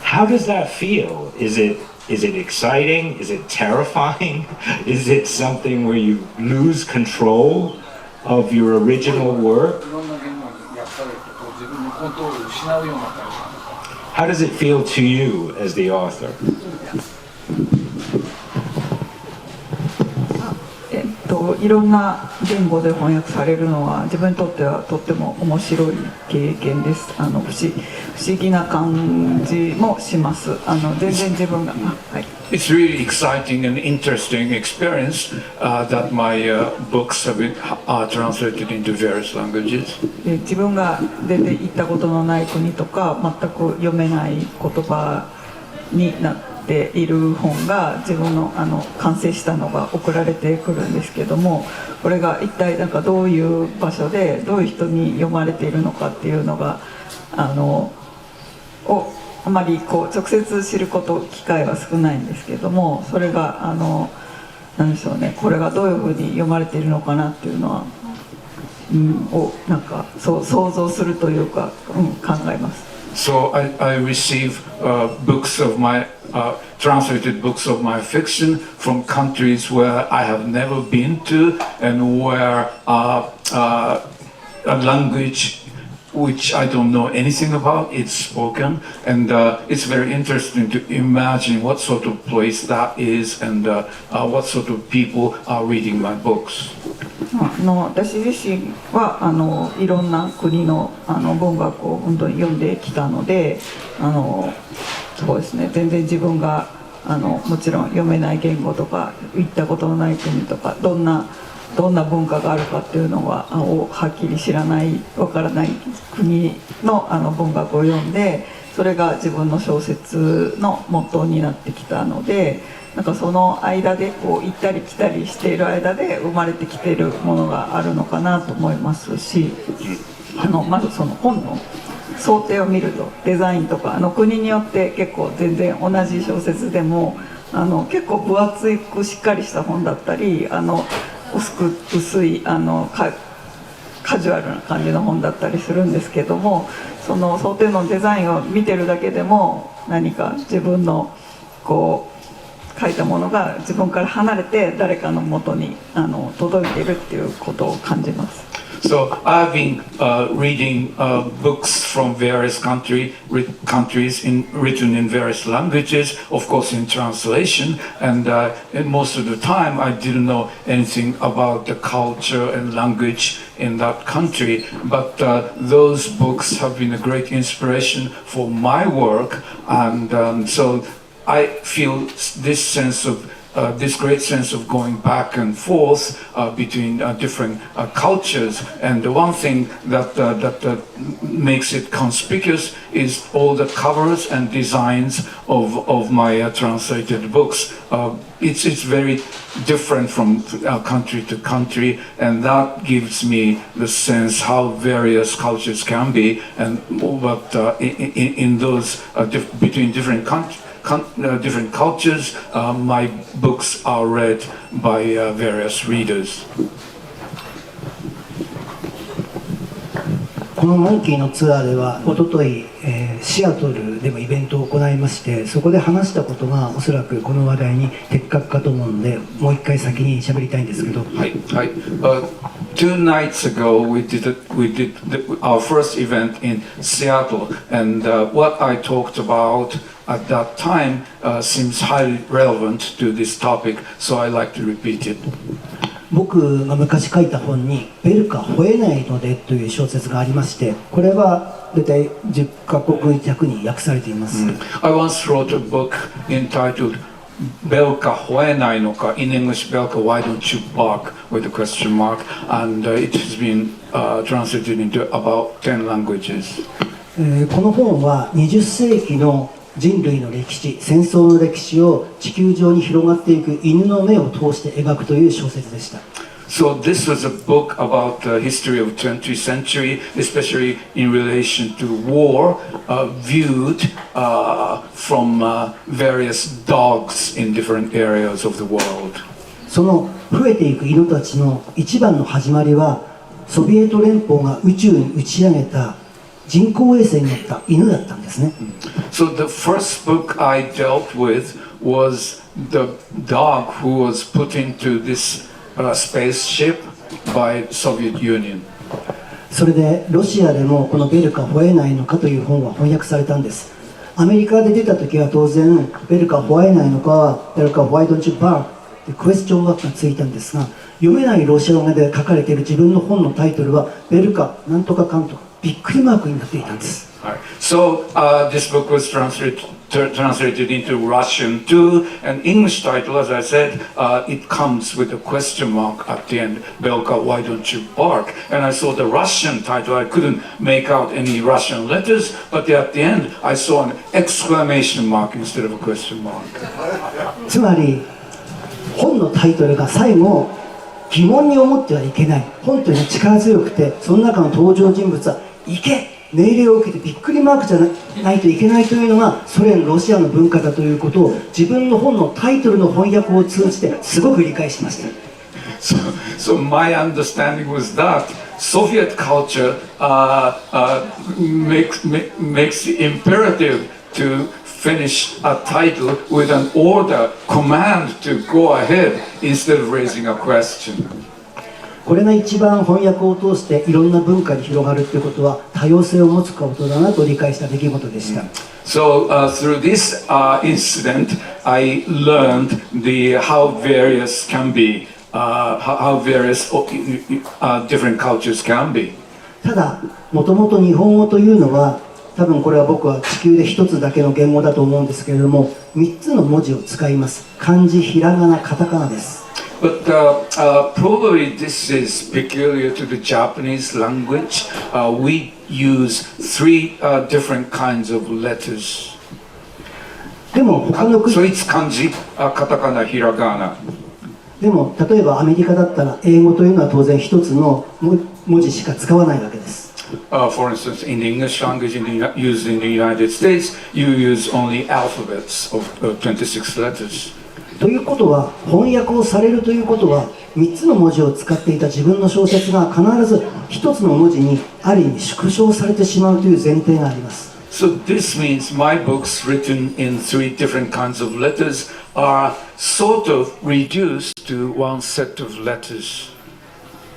How does that feel? Is it exciting? Is it terrifying? Is it something where you lose control of your original work? How does it feel to you as the author? いろんな言語で翻訳されるのは自分にとってはとっても面白い経験です。不思議な感じもします。全然自分が、はい。It's really exciting and interesting experience that my books have been translated into various languages. 自分が出て行ったことのない国とか全く読めない言葉になっている本が自分の完成したのが送られてくるんですけども、これが一体なんかどういう場所でどういう人に読まれているのかっていうのがあまりこう直接知る機会は少ないんですけども、それが何でしょうね、これがどういうふうに読まれているのかなっていうのは、なんか想像するというか、考えます。So I receive books of my translated books of my fiction from countries where I have never been to and where a language which I don't know anything about it's spoken, and it's very interesting to imagine what sort of place that is and what sort of people are reading my books. 私自身はいろんな国の文学を本当に読んできたので、そうですね、全然自分がもちろん読めない言語とか行ったことのない国とかどんな文化があるかっていうのははっきり知らないわからない国の文学を読んで、それが自分の小説の元になってきたので、なんかその間でこう行ったり来たりしている間で生まれてきているものがあるのかなと思いますし、まずその本の想定を見るとデザインとか国によって結構全然同じ小説でも結構分厚くしっかりした本だったり薄いカジュアルな感じの本だったりするんですけども、その想定のデザインを見てるだけでも何か自分のこう書いたものが自分から離れて誰かの元に届いているっていうことを感じます。So I've been reading books from various countries written in various languages, of course in translation, and most of the time I didn't know anything about the culture and language in that country, but those books have been a great inspiration for my work, and so I feel this great sense of going back and forth between different cultures, and the one thing that makes it conspicuous is all the covers and designs of my translated books. It's very different from country to country, and that gives me the sense how various cultures can be, and but in those between different cultures, my books are read by various readers. このモンキーのツアーでは一昨日、シアトルでもイベントを行いまして、そこで話したことがおそらくこの話題に的確かと思うので、もう一回先に喋りたいんですけど。はい、はい。2 nights ago we did our first event in Seattle, and what I talked about at that time seems highly relevant to this topic, so I like to repeat it. 僕が昔書いた本に「ベルカ吠えないので」という小説がありまして、これは大体10カ国弱に訳されています。I once wrote a book entitled Belka Hoenai no ka, in English Belka Why Don't You Bark with a question mark, and it has been translated into about 10 languages. この本は20世紀の人類の歴史、戦争の歴史を地球上に広がっていく犬の目を通して描くという小説でした。So this was a book about the history of 20th century, especially in relation to war, viewed from various dogs in different areas of the world. その増えていく犬たちの一番の始まりは、ソビエト連邦が宇宙に打ち上げた人工衛星に乗った犬だったんですね。So the first book I dealt with was the dog who was put into this spaceship by Soviet Union. それでロシアでもこのベルカ吠えないのかという本は翻訳されたんです。アメリカで出た時は当然ベルカ吠えないのか、ベルカ Why don't you bark ってクエスチョンマークがついたんですが、読めないロシア語で書かれている自分の本のタイトルはベルカなんとかかんとかびっくりマークになっていたんです。So this book was translated into Russian too, and English title, as I said, it comes with a question mark at the end. Belka, why don't you bark? And I saw the Russian title. I couldn't make out any Russian letters, but at the end I saw an exclamation mark instead of a question mark. つまり本のタイトルが最後疑問に思ってはいけない。本というのは力強くて、その中の登場人物は行け命令を受けてびっくりマークじゃないといけないというのがソ連ロシアの文化だということを自分の本のタイトルの翻訳を通じてすごく理解しました。So my understanding was that Soviet culture makes the imperative to finish a title with an order, command to go ahead instead of raising a question. これが一番翻訳を通していろんな文化に広がるということは多様性を持つことだなと理解した出来事でした。So through this incident, I learned how various can be, how various different cultures can be. ただ、もともと日本語というのは多分これは僕は地球で一つだけの言語だと思うんですけれども、3つの文字を使います。漢字、ひらがな、カタカナです。But probably this is peculiar to the Japanese language. We use 3 different kinds of letters. でも他の国、そいつ漢字、カタカナ、ひらがな。でも例えばアメリカだったら英語というのは当然一つの文字しか使わないわけです。For instance, in the English language used in the United States, you use only alphabets of 26 letters. ということは翻訳をされるということは3つの文字を使っていた自分の小説が必ず1つの文字にある意味縮小されてしまうという前提があります。So this means my books written in 3 different kinds of letters are sort of reduced to one set of letters.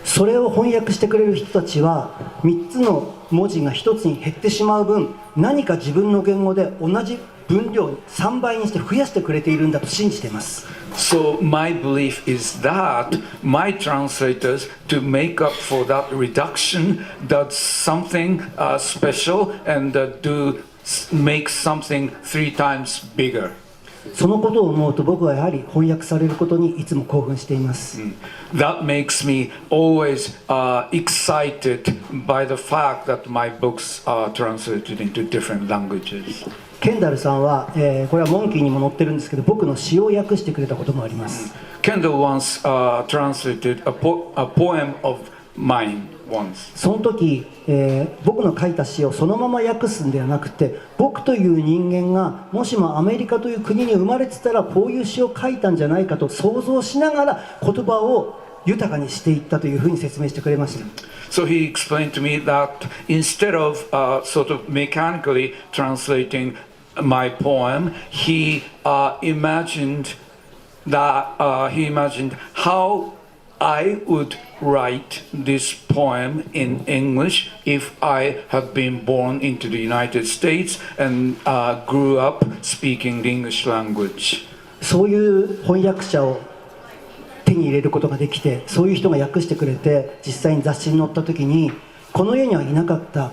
それを翻訳してくれる人たちは3つの文字が1つに減ってしまう分、何か自分の言語で同じ分量に3倍にして増やしてくれているんだと信じています。So my belief is that my translators, to make up for that reduction, does something special and make something 3 times bigger. そのことを思うと僕はやはり翻訳されることにいつも興奮しています。That makes me always excited by the fact that my books are translated into different languages. ケンダルさんは、これはモンキーにも載ってるんですけど、僕の詩を訳してくれたこともあります。Kendall once translated a poem of mine once. その時、僕の書いた詩をそのまま訳すんではなくて、僕という人間がもしもアメリカという国に生まれてたらこういう詩を書いたんじゃないかと想像しながら言葉を豊かにしていったというふうに説明してくれました。So he explained to me that instead of sort of mechanically translating my poem, he imagined how I would write this poem in English if I had been born into the United States and grew up speaking the English language. そういう翻訳者を敵手に入れることができて、そういう人が訳してくれて実際に雑誌に載った時に、この世にはいなかった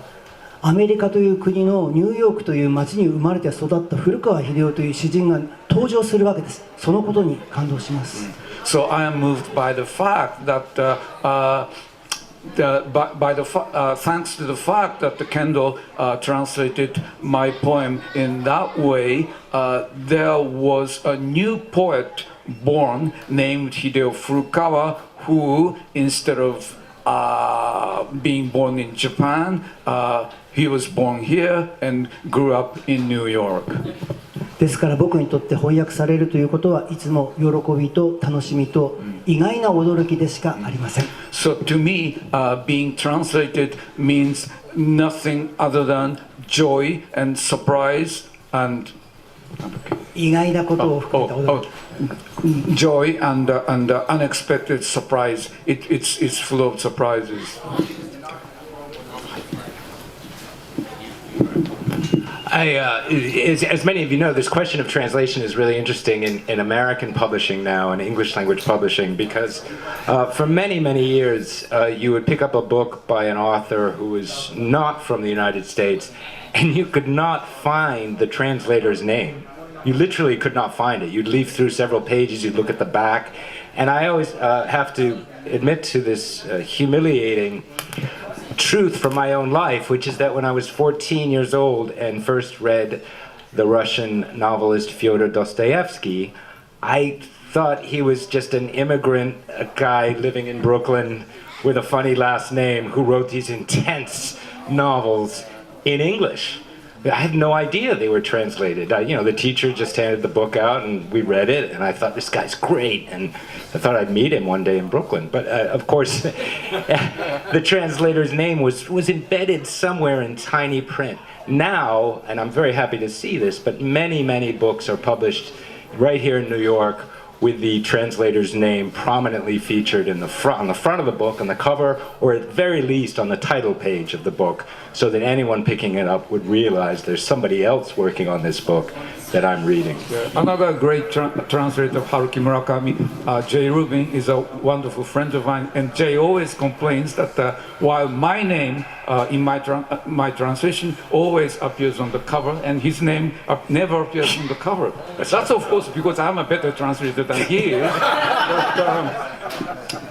アメリカという国のニューヨークという町に生まれて育った古川英夫という詩人が登場するわけです。そのことに感動します。So I am moved by the fact that thanks to the fact that the Kendall translated my poem in that way, there was a new poet born named Hideo Furukawa, who instead of being born in Japan, he was born here and grew up in New York. ですから僕にとって翻訳されるということはいつも喜びと楽しみと意外な驚きでしかありません。So to me, being translated means nothing other than joy and surprise and 意外なことを含めた驚き。joy and unexpected surprise. It's full of surprises. As many of you know, this question of translation is really interesting in American publishing now, and English language publishing, because for many, many years you would pick up a book by an author who was not from the United States, and you could not find the translator's name. You literally could not find it. You'd leaf through several pages, you'd look at the back, and I always have to admit to this humiliating truth from my own life, which is that when I was 14 years old and first read the Russian novelist Fyodor Dostoevsky, I thought he was just an immigrant, a guy living in Brooklyn with a funny last name who wrote these intense novels in English. I had no idea they were translated. The teacher just handed the book out and we read it, and I thought, this guy's great, and I thought I'd meet him one day in Brooklyn. But of course, the translator's name was embedded somewhere in tiny print. Now, and I'm very happy to see this, but many, many books are published right here in New York with the translator's name prominently featured on the front of the book, on the cover, or at very least on the title page of the book, so that anyone picking it up would realize there's somebody else working on this book that I'm reading. Another great translator of Haruki Murakami, Jay Rubin, is a wonderful friend of mine, and Jay always complains that while my name in my translation always appears on the cover, and his name never appears on the cover. That's of course because I'm a better translator than he is.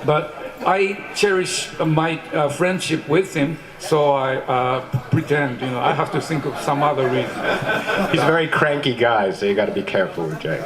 But I cherish my friendship with him, so I pretend, I have to think of some other reason. He's a very cranky guy, so you got to be careful with Jay.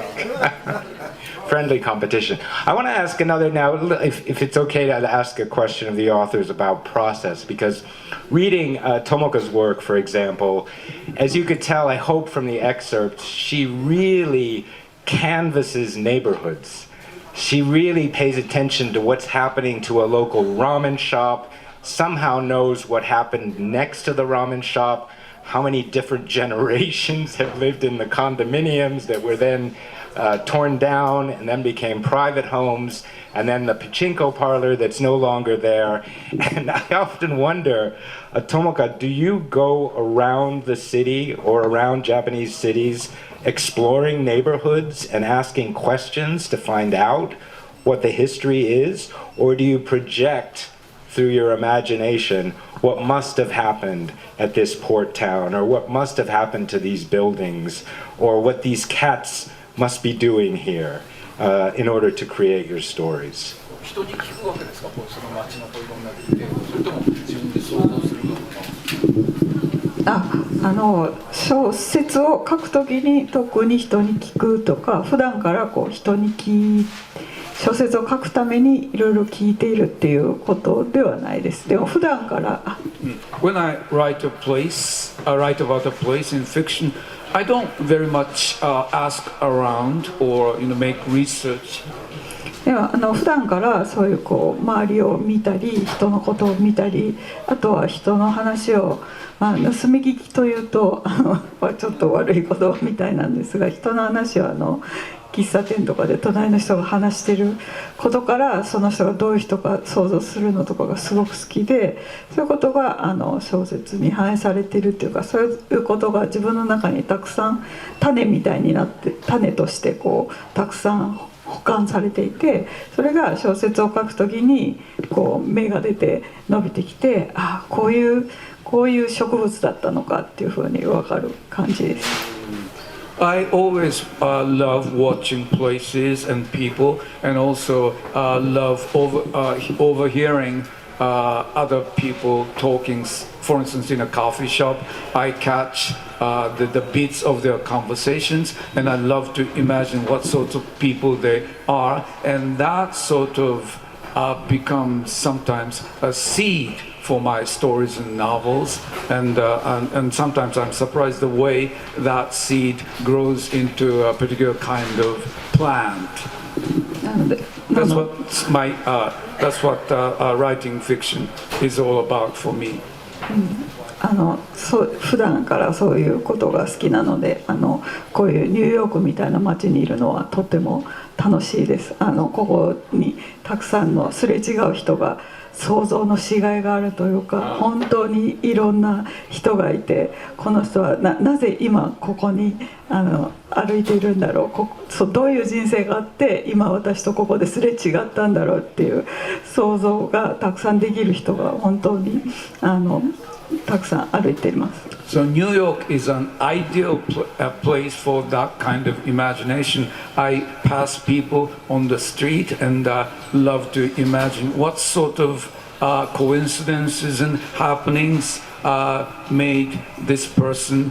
Friendly competition. I want to ask another now, if it's okay to ask a question of the authors about process, because reading Tomoka's work, for example, as you could tell, I hope from the excerpt, she really canvasses neighborhoods. She really pays attention to what's happening to a local ramen shop, somehow knows what happened next to the ramen shop, how many different generations have lived in the condominiums that were then torn down and then became private homes, and then the pachinko parlor that's no longer there. And I often wonder, Tomoka, do you go around the city or around Japanese cities exploring neighborhoods and asking questions to find out what the history is? Or do you project through your imagination what must have happened at this port town, or what must have happened to these buildings, or what these cats must be doing here in order to create your stories? 人に聞くわけですか、その街のいろんなディテールを、それとも自分で想像するのか。小説を書くときに特に人に聞くとか、普段から人に小説を書くためにいろいろ聞いているっていうことではないです。でも普段から。When I write about a place in fiction, I don't very much ask around or make research. では普段からそういう周りを見たり、人のことを見たり、あとは人の話を、盗み聞きというとちょっと悪い言葉みたいなんですが、人の話は喫茶店とかで隣の人が話してることから、その人がどういう人か想像するのとかがすごく好きで、そういうことが小説に反映されているっていうか、そういうことが自分の中にたくさん種みたいになって、種としてたくさん保管されていて、それが小説を書くときにこう芽が出て伸びてきて、ああこういう植物だったのかっていうふうに分かる感じです。I always love watching places and people, and also love overhearing other people talking. For instance, in a coffee shop, I catch the bits of their conversations, and I love to imagine what sort of people they are, and that sort of becomes sometimes a seed for my stories and novels, and sometimes I'm surprised the way that seed grows into a particular kind of plant. That's what writing fiction is all about for me. 普段からそういうことが好きなので、こういうニューヨークみたいな街にいるのはとても楽しいです。ここにたくさんのすれ違う人が想像のしがいがあるというか、本当にいろんな人がいて、この人はなぜ今ここに歩いているんだろう、どういう人生があって今私とここですれ違ったんだろうっていう想像がたくさんできる人が本当にたくさん歩いています。So New York is an ideal place for that kind of imagination. I pass people on the street and love to imagine what sort of coincidences and happenings made this person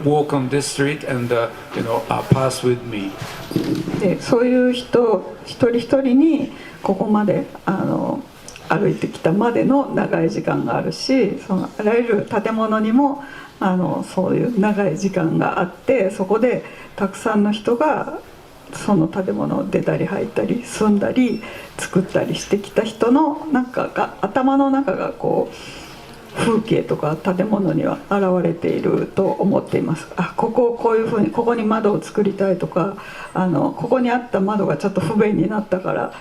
walk on this street and pass with me. でそういう人一人一人にここまで歩いてきたまでの長い時間があるし、あらゆる建物にもそういう長い時間があって、そこでたくさんの人がその建物を出たり入ったり住んだり作ったりしてきた人の頭の中がこう風景とか建物には現れていると思っています。こういうふうにここに窓を作りたいとか、ここにあった窓がちょっと不便になったから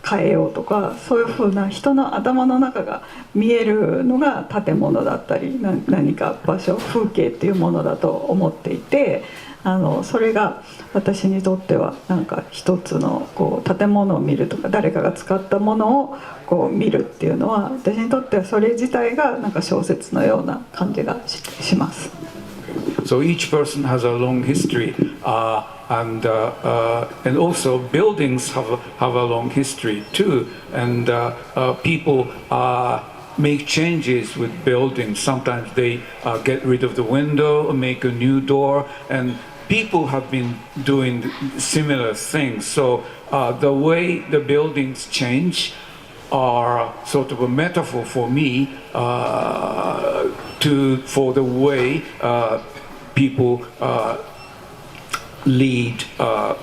変えようとか、そういうふうな人の頭の中が見えるのが建物だったり何か場所風景っていうものだと思っていて、それが私にとっては一つの建物を見るとか誰かが使ったものを見るっていうのは、私にとってはそれ自体が小説のような感じがします。So each person has a long history, and also buildings have a long history too, and people make changes with buildings. Sometimes they get rid of the window, make a new door, and people have been doing similar things. So the way the buildings change are sort of a metaphor for me for the way people lead a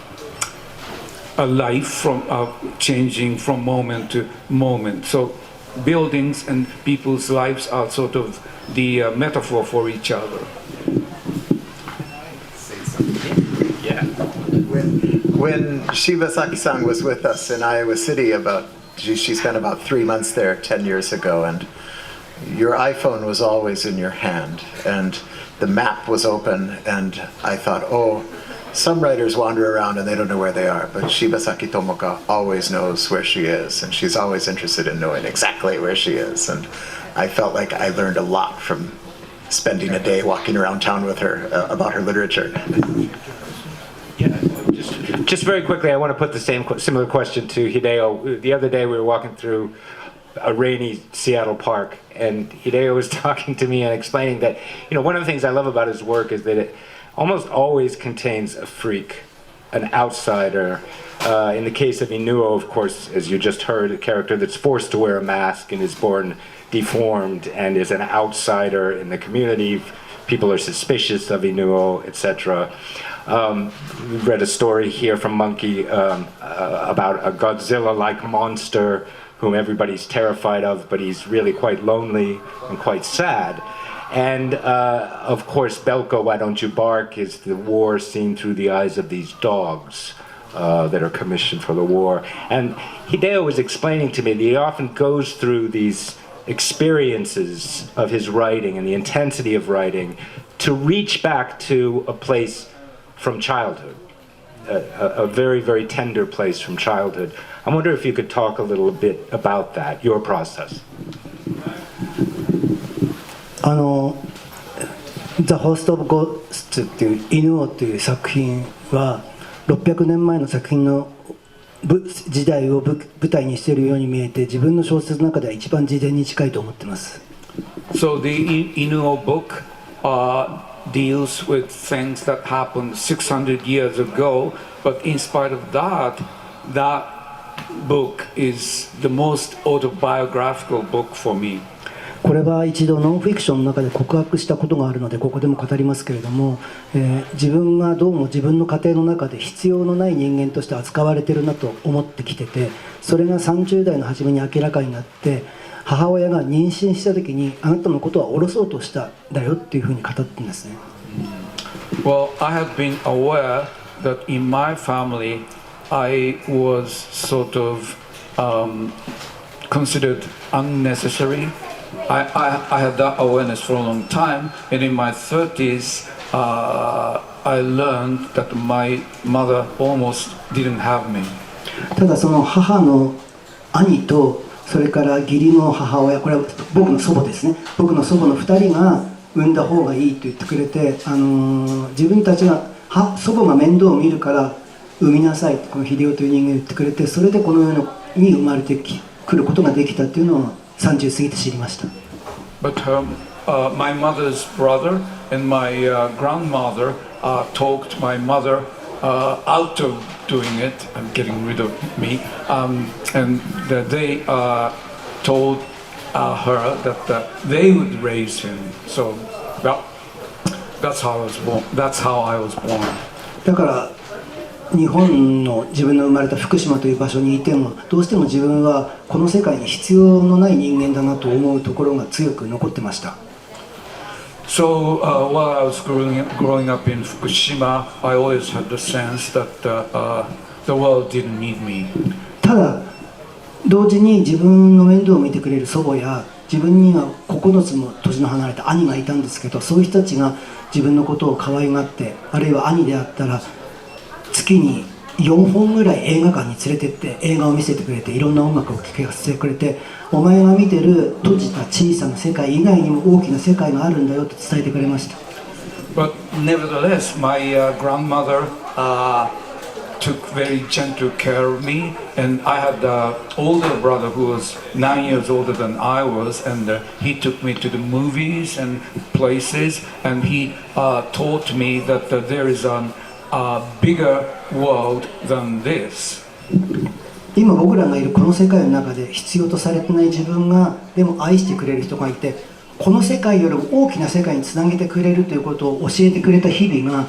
life from changing from moment to moment. So buildings and people's lives are sort of the metaphor for each other. Yeah. When Shibasaki-san was with us in Iowa City she spent about 3 months there 10 years ago, and your iPhone was always in your hand, and the map was open, and I thought, some writers wander around and they don't know where they are, but Shibasaki Tomoka always knows where she is, and she's always interested in knowing exactly where she is. And I felt like I learned a lot from spending a day walking around town with her about her literature. Yeah, just very quickly, I want to put the similar question to Hideo. The other day we were walking through a rainy Seattle park, and Hideo was talking to me and explaining that, one of the things I love about his work is that it almost always contains a freak, an outsider. In the case of Inuo, of course, as you just heard, a character that's forced to wear a mask and is born deformed and is an outsider in the community. People are suspicious of Inuo, etc. We read a story here from Monkey about a Godzilla-like monster whom everybody's terrified of, but he's really quite lonely and quite sad. And of course, Belko, Why Don't You Bark is the war seen through the eyes of these dogs that are commissioned for the war. And Hideo was explaining to me that he often goes through these experiences of his writing and the intensity of writing to reach back to a place from childhood. a very, very tender place from childhood. I wonder if you could talk a little bit about that, your process. ザ・ホースト・オブ・ゴーストっていう犬王という作品は600年前の作品の時代を舞台にしているように見えて、自分の小説の中では一番自伝に近いと思ってます。So the Inuo book deals with things that happened 600 years ago, but in spite of that, that book is the most autobiographical book for me. これは一度ノンフィクションの中で告白したことがあるのでここでも語りますけれども、自分がどうも自分の家庭の中で必要のない人間として扱われてるなと思ってきてて、それが30代の初めに明らかになって、母親が妊娠した時にあなたのことは降ろそうとしたんだよっていうふうに語ってるんですね。Well, I have been aware that in my family I was sort of considered unnecessary. I had that awareness for a long time, and in my 30s I learned that my mother almost didn't have me. ただその母の兄とそれから義理の母親、これは僕の祖母ですね、僕の祖母の2人が産んだ方がいいと言ってくれて、自分たちが祖母が面倒を見るから産みなさいってこの秀夫という人間が言ってくれて、それでこの世に生まれてくることができたっていうのを30過ぎて知りました。But my mother's brother and my grandmother talked my mother out of doing it and getting rid of me, and they told her that they would raise him. So that's how I was born. That's how I was born. だから日本の自分の生まれた福島という場所にいてもどうしても自分はこの世界に必要のない人間だなと思うところが強く残ってました。So while I was growing up in Fukushima, I always had the sense that the world didn't need me. ただ同時に自分の面倒を見てくれる祖母や自分には9つも年の離れた兄がいたんですけど、そういう人たちが自分のことを可愛がって、あるいは兄であったら月に4本ぐらい映画館に連れてって映画を見せてくれて、いろんな音楽を聴かせてくれて、お前が見てる閉じた小さな世界以外にも大きな世界があるんだよと伝えてくれました。 But nevertheless, my grandmother took very gentle care of me, and I had an older brother who was 9 years older than I was, and he took me to the movies and places, and he taught me that there is a bigger world than this. 今僕らがいるこの世界の中で必要とされてない自分がでも愛してくれる人がいて、この世界よりも大きな世界につなげてくれるということを教えてくれた日々が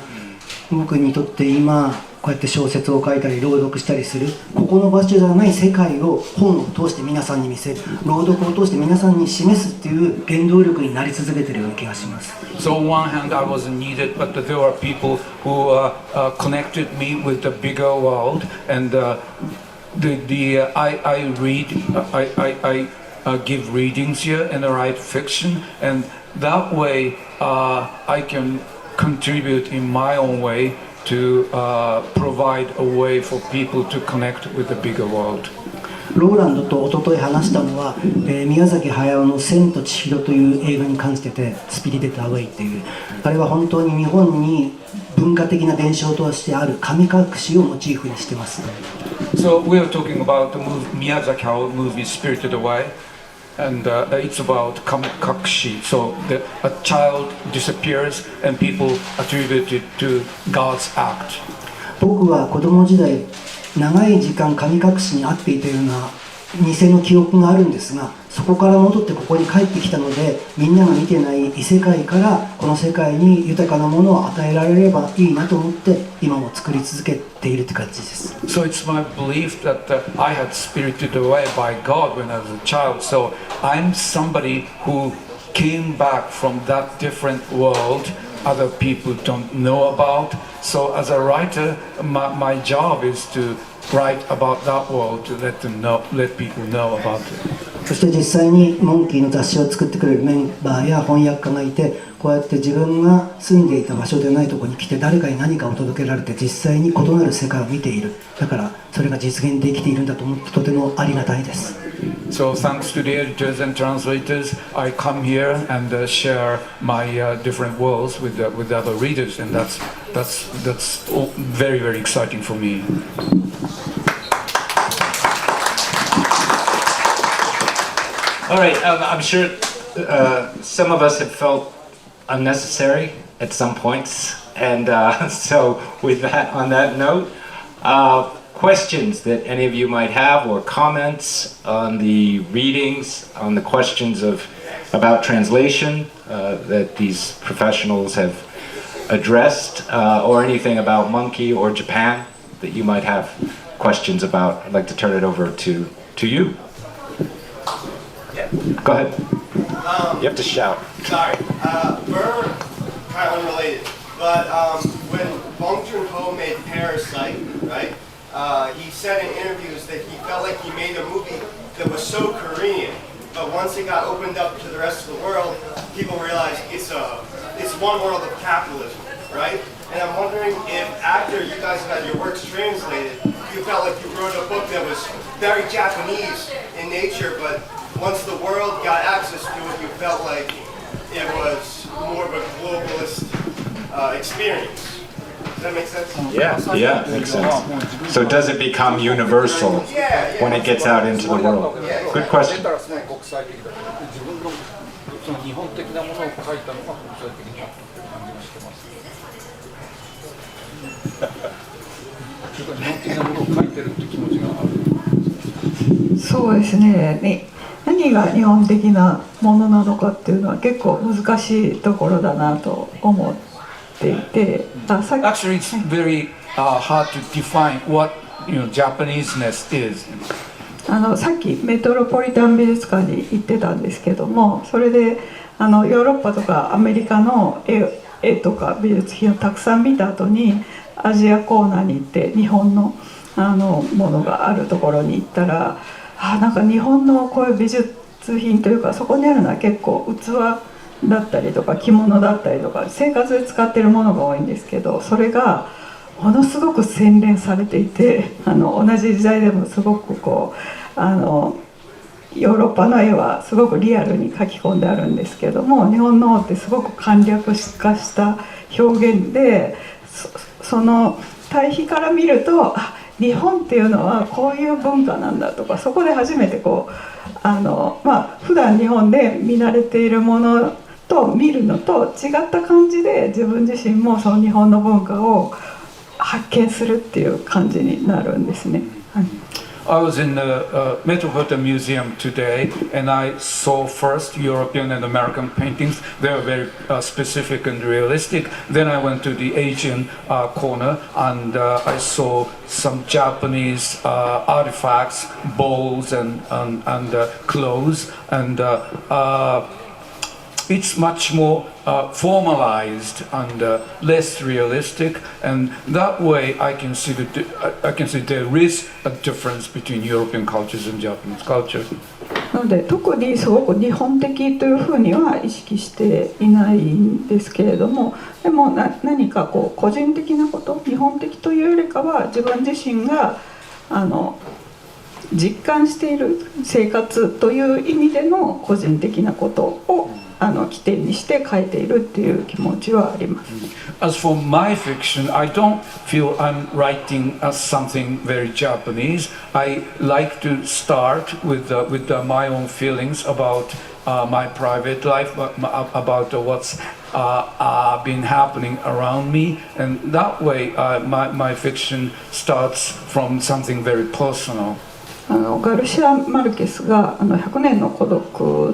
僕にとって今こうやって小説を書いたり朗読したりする、ここの場所じゃない世界を本を通して皆さんに見せる、朗読を通して皆さんに示すっていう原動力になり続けているような気がします。 So on one hand I wasn't needed, but there were people who connected me with the bigger world, and I read, I give readings here and I write fiction, and that way I can contribute in my own way to provide a way for people to connect with the bigger world. ローランドと一昨日話したのは、宮崎駿の「千と千尋」という映画に関してて「スピリテッド・アウェイ」っていう、あれは本当に日本に文化的な伝承としてある神隠しをモチーフにしてます。 So we are talking about the Miyazaki Hayao movie Spirited Away, and it's about kamikakushi. So a child disappears and people attribute it to God's act. 僕は子供時代長い時間神隠しに遭っていたような偽の記憶があるんですが、そこから戻ってここに帰ってきたので、みんなが見てない異世界からこの世界に豊かなものを与えられればいいなと思って今も作り続けているって感じです。 So it's my belief that I had spirited away by God when I was a child. So I'm somebody who came back from that different world other people don't know about. So as a writer, my job is to write about that world, to let people know about it. そして実際にモンキーの雑誌を作ってくれるメンバーや翻訳家がいて、こうやって自分が住んでいた場所でないところに来て誰かに何かを届けられて実際に異なる世界を見ている。だからそれが実現できているんだと思ってとてもありがたいです。So thanks to the editors and translators, I come here and share my different worlds with other readers, and that's very, very exciting for me. All right, I'm sure some of us have felt unnecessary at some points, and so with that, on that note, questions that any of you might have, or comments on the readings, on the questions about translation that these professionals have addressed, or anything about Monkey or Japan that you might have questions about. I'd like to turn it over to you. Go ahead. You have to shout. Sorry. We're kind of unrelated, but when Bong Joon-ho made Parasite, right? He said in interviews that he felt like he made a movie that was so Korean, but once it got opened up to the rest of the world, people realized it's one world of capitalism, right? And I'm wondering if after you guys got your works translated, you felt like you wrote a book that was very Japanese in nature, but once the world got access to it, you felt like it was more of a globalist experience. Does that make sense? Yeah, makes sense. So does it become universal when it gets out into the world? Good question.そうですね。何が日本的なものなのかっていうのは結構難しいところだなと思っていて、Actually, it's very hard to define what Japaneseness is. さっきメトロポリタン美術館に行ってたんですけども、それでヨーロッパとかアメリカの絵とか美術品をたくさん見た後にアジアコーナーに行って日本のものがあるところに行ったら、なんか日本のこういう美術品というか、そこにあるのは結構器だったりとか着物だったりとか生活で使ってるものが多いんですけど、それがものすごく洗練されていて、同じ時代でもすごくこうヨーロッパの絵はすごくリアルに描き込んであるんですけども、日本の方ってすごく簡略化した表現で、その対比から見ると日本っていうのはこういう文化なんだとか、そこで初めてこう普段日本で見慣れているものと見るのと違った感じで自分自身もその日本の文化を発見するっていう感じになるんですね。I was in the Metropolitan Museum today, and I saw first European and American paintings. They were very specific and realistic. Then I went to the Asian corner, and I saw some Japanese artifacts, bowls, and clothes, and it's much more formalized and less realistic, and that way I can see there is a difference between European cultures and Japanese culture. なので特にすごく日本的というふうには意識していないんですけれども、でも何かこう個人的なこと、日本的というよりかは自分自身が実感している生活という意味での個人的なことを起点にして書いているっていう気持ちはあります。As for my fiction, I don't feel I'm writing as something very Japanese. I like to start with my own feelings about my private life, about what's been happening around me, and that way my fiction starts from something very personal. ガルシア・マルケスが100年の孤独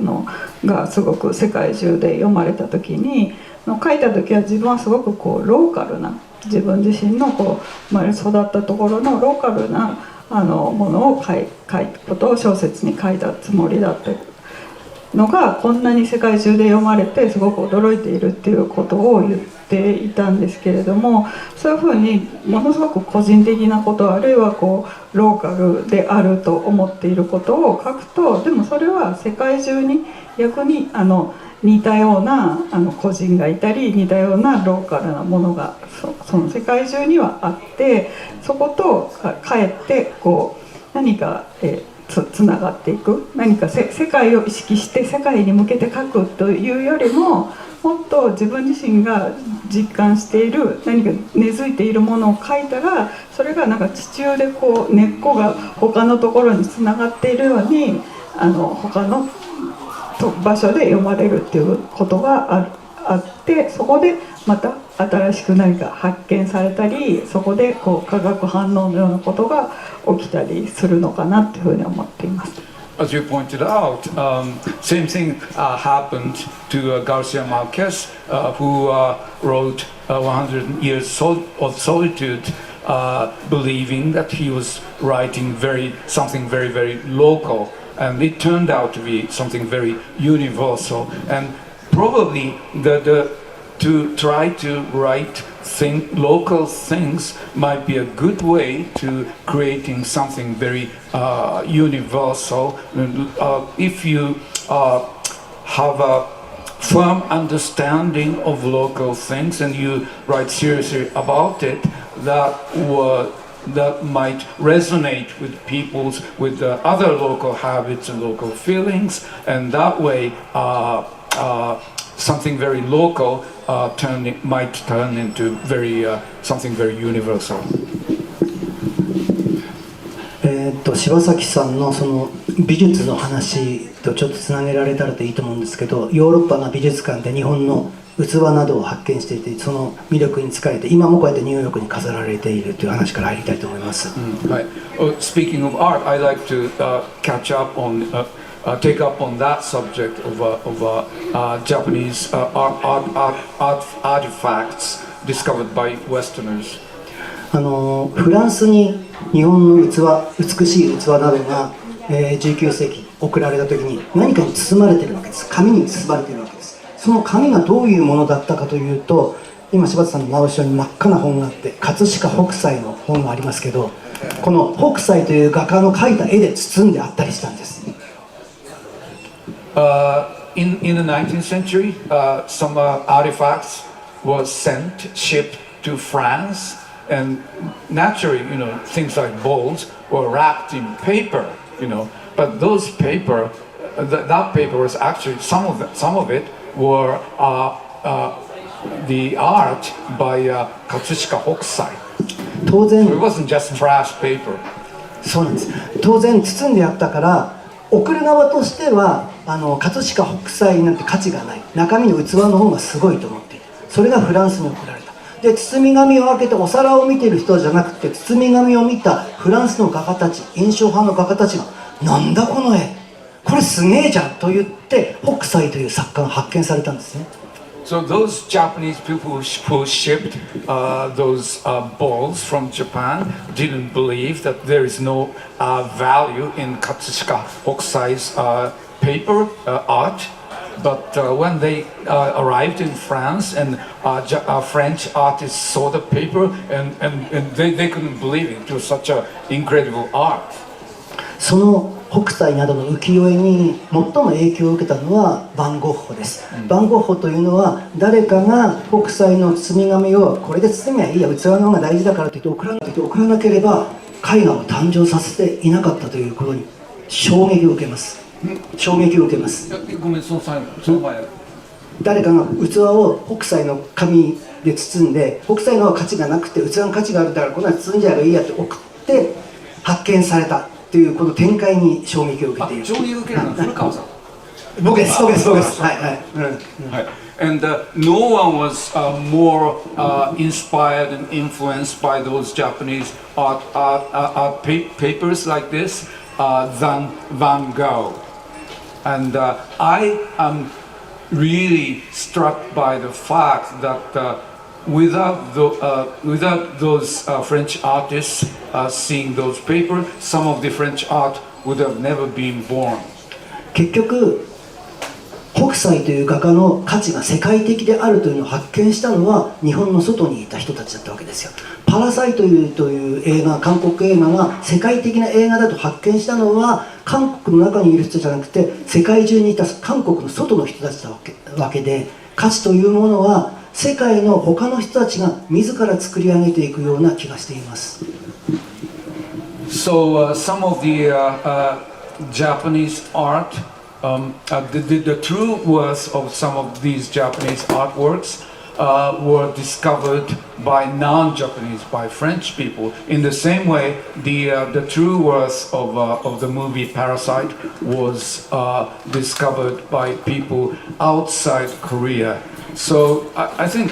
がすごく世界中で読まれた時に書いた時は自分はすごくこうローカルな自分自身のこう生まれ育ったところのローカルなものを書いたことを小説に書いたつもりだったのがこんなに世界中で読まれてすごく驚いているっていうことを言っていたんですけれども、そういうふうにものすごく個人的なこと、あるいはこうローカルであると思っていることを書くと、でもそれは世界中に逆に似たような個人がいたり、似たようなローカルなものがその世界中にはあって、そことかえってこう何かつながっていく、何か世界を意識して世界に向けて書くというよりも、もっと自分自身が実感している何か根付いているものを書いたら、それがなんか地中でこう根っこが他のところにつながっているように他の場所で読まれるっていうことがあって、そこでまた新しく何か発見されたり、そこでこう化学反応のようなことが起きたりするのかなというふうに思っています。As you pointed out, same thing happened to Garcia Marquez, who wrote 100 Years of Solitude, believing that he was writing something very, very local, and it turned out to be something very universal. And probably to try to write local things might be a good way to creating something very universal. If you have a firm understanding of local things and you write seriously about it, that might resonate with with other local habits and local feelings, and that way something very local might turn into something very universal. 柴崎さんのその美術の話とちょっとつなげられたらといいと思うんですけど、ヨーロッパの美術館で日本の器などを発見していて、その魅力に疲れて今もこうやってニューヨークに飾られているという話から入りたいと思います。はい。Speaking of art, I'd like to take up on that subject of Japanese artifacts discovered by Westerners. フランスに日本の美しい器などが、19世紀送られた時に何かに包まれているわけです。紙に包まれているわけです。その紙がどういうものだったかというと、今柴田さんの真後ろに真っ赤な本があって、葛飾北斎の本がありますけど、この北斎という画家の描いた絵で包んであったりしたんです。In the 19th century, some artifacts were shipped to France, and naturally, things like bowls were wrapped in paper, but those paper, that paper was actually some of it were the art by Katsushika Hokusai. 当然 So it wasn't just trash paper. そうなんです。当然包んであったから、送る側としては葛飾北斎なんて価値がない、中身の器の方がすごいと思っている。それがフランスに送られた。で、包み紙を開けてお皿を見ている人じゃなくて、包み紙を見たフランスの画家たち、印象派の画家たちが「なんだこの絵、これすげえじゃん」と言って北斎という作家が発見されたんですね。So those Japanese people who shipped those balls from Japan didn't believe that there is no value in Katsushika Hokusai's paper art. But when they arrived in France and French artists saw the paper and they couldn't believe it was such an incredible art. その北斎などの浮世絵に最も影響を受けたのはバン・ゴッホです。バン・ゴッホというのは誰かが北斎の包み紙をこれで包みゃいいや、器の方が大事だからと言って送らなければ絵画を誕生させていなかったということに衝撃を受けます。衝撃を受けます。ごめん、その前。誰かが器を北斎の紙で包んで、北斎の価値がなくて器の価値があるからこんなに包んじゃえばいいやって送って発見されたというこの展開に衝撃を受けている。衝撃を受けるのは古川さん。僕です。はいはい。はい。And no one was more inspired and influenced by those Japanese art papers like this than Van Gogh. And I am really struck by the fact that without those French artists seeing those papers, some of the French art would have never been born. 結局北斎という画家の価値が世界的であるというのを発見したのは日本の外にいた人たちだったわけですよ。パラサイトという映画、韓国映画が世界的な映画だと発見したのは韓国の中にいる人じゃなくて世界中にいた韓国の外の人たちだわけで、価値というものは世界の他の人たちが自ら作り上げていくような気がしています。So some of the Japanese art, the true worth of some of these Japanese artworks were discovered by non-Japanese, by French people. In the same way, the true worth of the movie Parasite was discovered by people outside Korea. So I think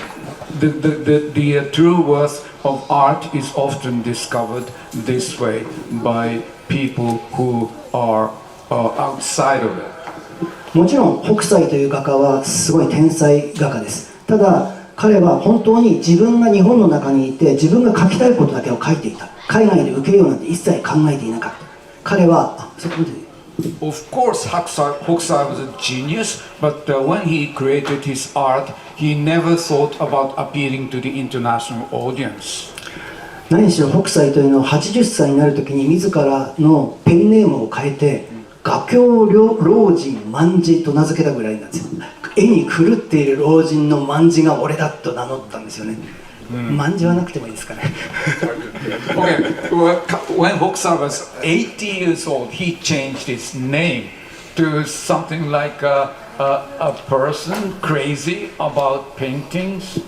the true worth of art is often discovered this way by people who are outside of it. もちろん北斎という画家はすごい天才画家です。ただ彼は本当に自分が日本の中にいて自分が描きたいことだけを描いていた。海外で受けようなんて一切考えていなかった。彼はそこでOf course, Hokusai was a genius, but when he created his art, he never thought about appealing to the international audience. 何しろ北斎というのは80歳になるときに自らのペンネームを変えて画狂老人卍と名付けたぐらいなんですよ。絵に狂っている老人の卍が俺だと名乗ったんですよね。卍はなくてもいいですかね。Okay, when Hokusai was 80 years old, he changed his name to something like a person crazy about paintings.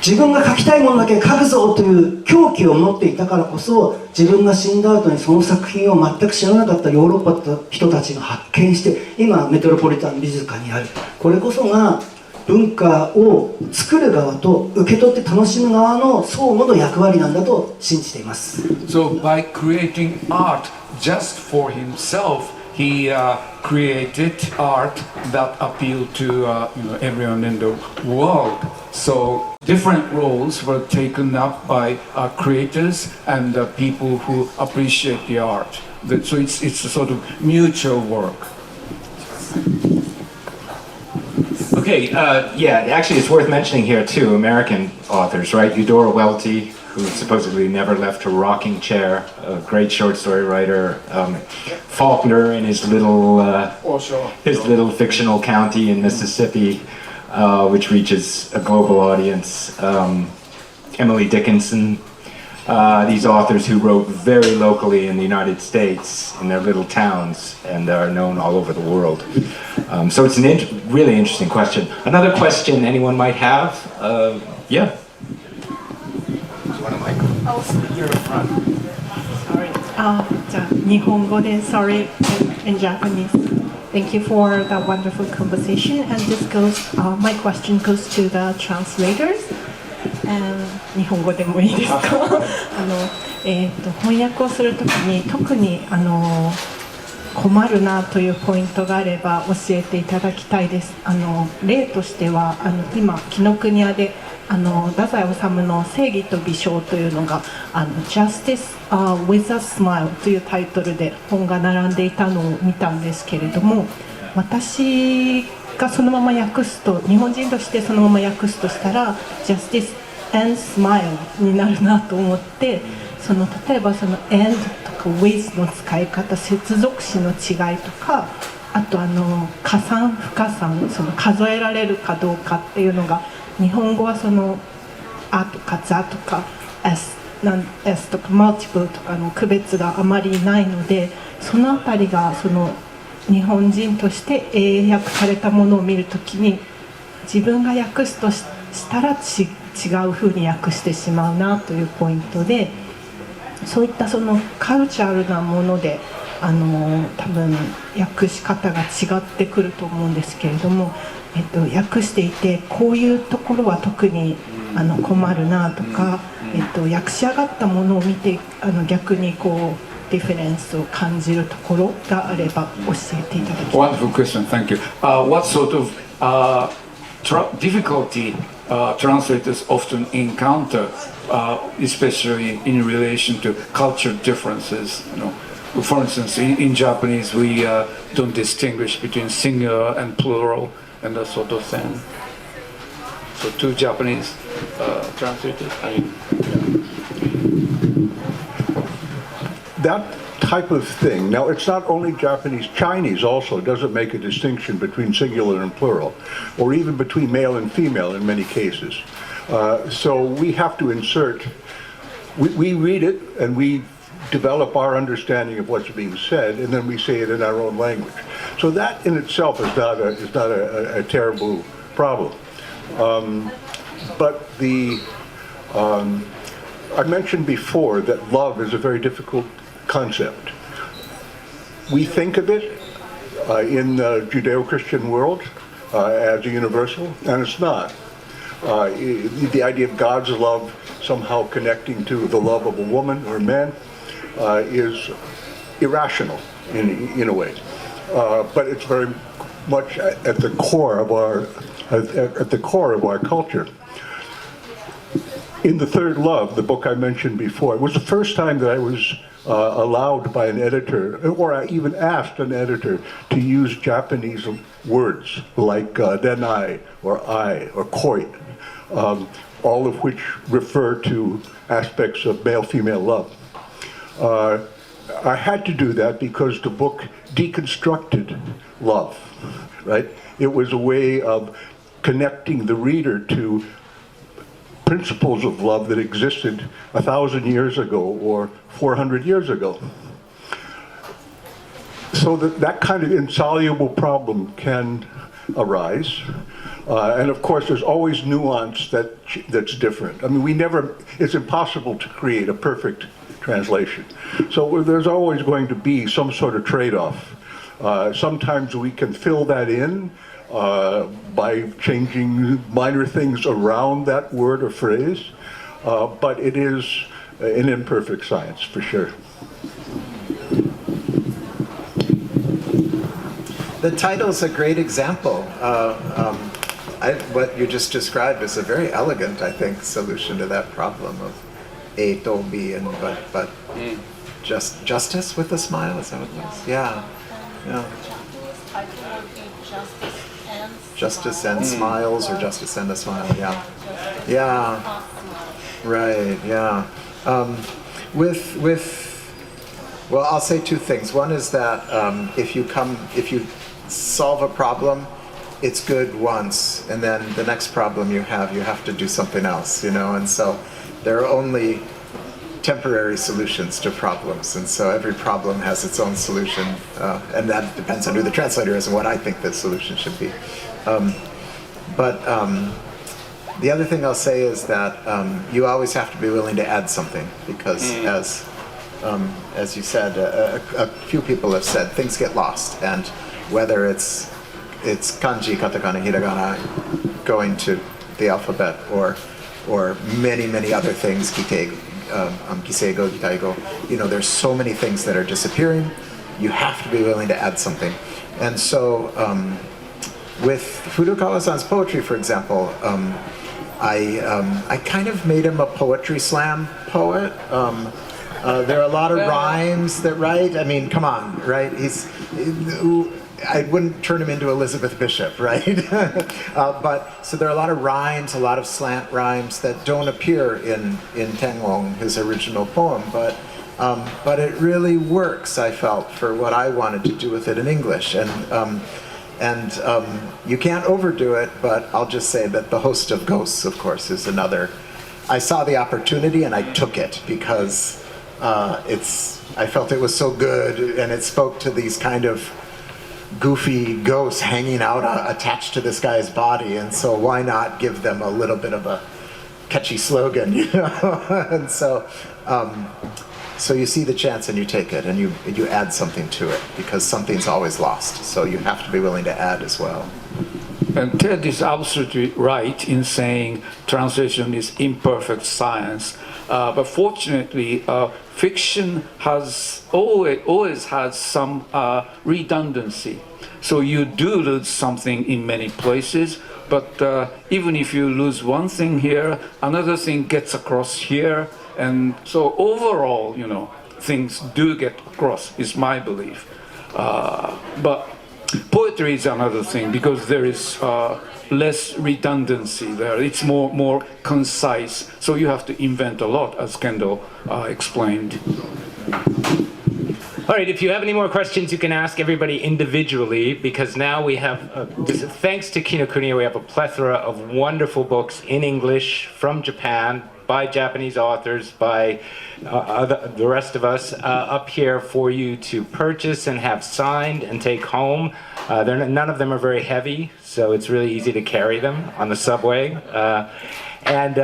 自分が描きたいものだけ描くぞという狂気を持っていたからこそ、自分が死んだ後にその作品を全く知らなかったヨーロッパの人たちが発見して、今メトロポリタン美術館にある。これこそが文化を作る側と受け取って楽しむ側の相互の役割なんだと信じています。So by creating art just for himself, he created art that appealed to everyone in the world. So different roles were taken up by creators and people who appreciate the art. So it's a sort of mutual work. Okay, yeah, actually it's worth mentioning here too, American authors, right? Eudora Welty, who supposedly never left her rocking chair, a great short story writer. Faulkner in his little fictional county in Mississippi, which reaches a global audience. Emily Dickinson, these authors who wrote very locally in the United States in their little towns and are known all over the world. So it's a really interesting question. Another question anyone might have? Yeah. You're in front. Sorry. じゃあ日本語で sorry in Japanese. Thank you for the wonderful conversation. And this goes, my question goes to the translators. 日本語でもいいですか？翻訳をするときに特に困るなというポイントがあれば教えていただきたいです。例としては今紀ノ国屋で太宰治の正義と微笑というのがJustice with a Smile というタイトルで本が並んでいたのを見たんですけれども、私がそのまま訳すと、日本人としてそのまま訳すとしたら Justice and Smile になるなと思って、例えばその and とか with の使い方、接続詞の違いとか、あと加算不加算、数えられるかどうかっていうのが日本語はあとかざとか s とか multiple とかの区別があまりないので、そのあたりが日本人として英訳されたものを見るときに自分が訳すとしたら違う風に訳してしまうなというポイントで、そういったカルチャールなもので多分訳し方が違ってくると思うんですけれども、訳していてこういうところは特に困るなとか、訳し上がったものを見て逆にディフェレンスを感じるところがあれば教えていただきます。 Wonderful question, thank you. What sort of difficulty translators often encounter, especially in relation to culture differences? for instance, in Japanese, we don't distinguish between singular and plural and that sort of thing. So two Japanese translators. That type of thing. Now, it's not only Japanese. Chinese also doesn't make a distinction between singular and plural, or even between male and female in many cases. So we have to insert. We read it and we develop our understanding of what's being said, and then we say it in our own language. So that in itself is not a terrible problem. But I mentioned before that love is a very difficult concept. We think of it in the Judeo-Christian world as a universal, and it's not. The idea of God's love somehow connecting to the love of a woman or man is irrational in a way, but it's very much at the core of our culture. In The Third Love, the book I mentioned before, it was the first time that I was allowed by an editor, or I even asked an editor to use Japanese words like denai, or ai, or koi, all of which refer to aspects of male-female love. I had to do that because the book deconstructed love, right? It was a way of connecting the reader to principles of love that existed 1,000 years ago or 400 years ago. So that kind of insoluble problem can arise. And of course, there's always nuance that's different. I mean, it's impossible to create a perfect translation. So there's always going to be some sort of trade-off. Sometimes we can fill that in by changing minor things around that word or phrase, but it is an imperfect science for sure. The title's a great example. What you just described is a very elegant, I think, solution to that problem of A to B and but justice with a smile, is that what it was? Yeah. Justice and smiles, or justice and a smile. Yeah. Yeah. Right. Yeah. Well, I'll say two things. One is that if you solve a problem, it's good once, and then the next problem you have to do something else, and so there are only temporary solutions to problems, and so every problem has its own solution, and that depends on who the translator is and what I think the solution should be. But the other thing I'll say is that you always have to be willing to add something, because as you said, a few people have said things get lost, and whether it's kanji, katakana, hiragana going to the alphabet, or many other things, kiseigo, gitaigo, there's so many things that are disappearing. You have to be willing to add something. And so with Furukawa-san's poetry, for example, I kind of made him a poetry slam poet. There are a lot of rhymes that, right? I mean, come on, right? I wouldn't turn him into Elizabeth Bishop, right? But so there are a lot of rhymes, a lot of slant rhymes that don't appear in Tenglong, his original poem, but it really works, I felt, for what I wanted to do with it in English. And you can't overdo it, but I'll just say that The Host of Ghosts, of course, is another. I saw the opportunity and I took it because I felt it was so good, and it spoke to these kind of goofy ghosts hanging out attached to this guy's body, and so why not give them a little bit of a catchy slogan, and so you see the chance and you take it, and you add something to it, because something's always lost, so you have to be willing to add as well. And Ted is absolutely right in saying translation is imperfect science, but fortunately fiction has always had some redundancy. So you do lose something in many places, but even if you lose one thing here, another thing gets across here, and so overall, things do get across, is my belief. But poetry is another thing because there is less redundancy there. It's more concise. So you have to invent a lot, as Kendall explained. All right, if you have any more questions, you can ask everybody individually, because now we have, thanks to Kinokuniya, we have a plethora of wonderful books in English from Japan, by Japanese authors, by the rest of us, up here for you to purchase and have signed and take home. None of them are very heavy, so it's really easy to carry them on the subway. And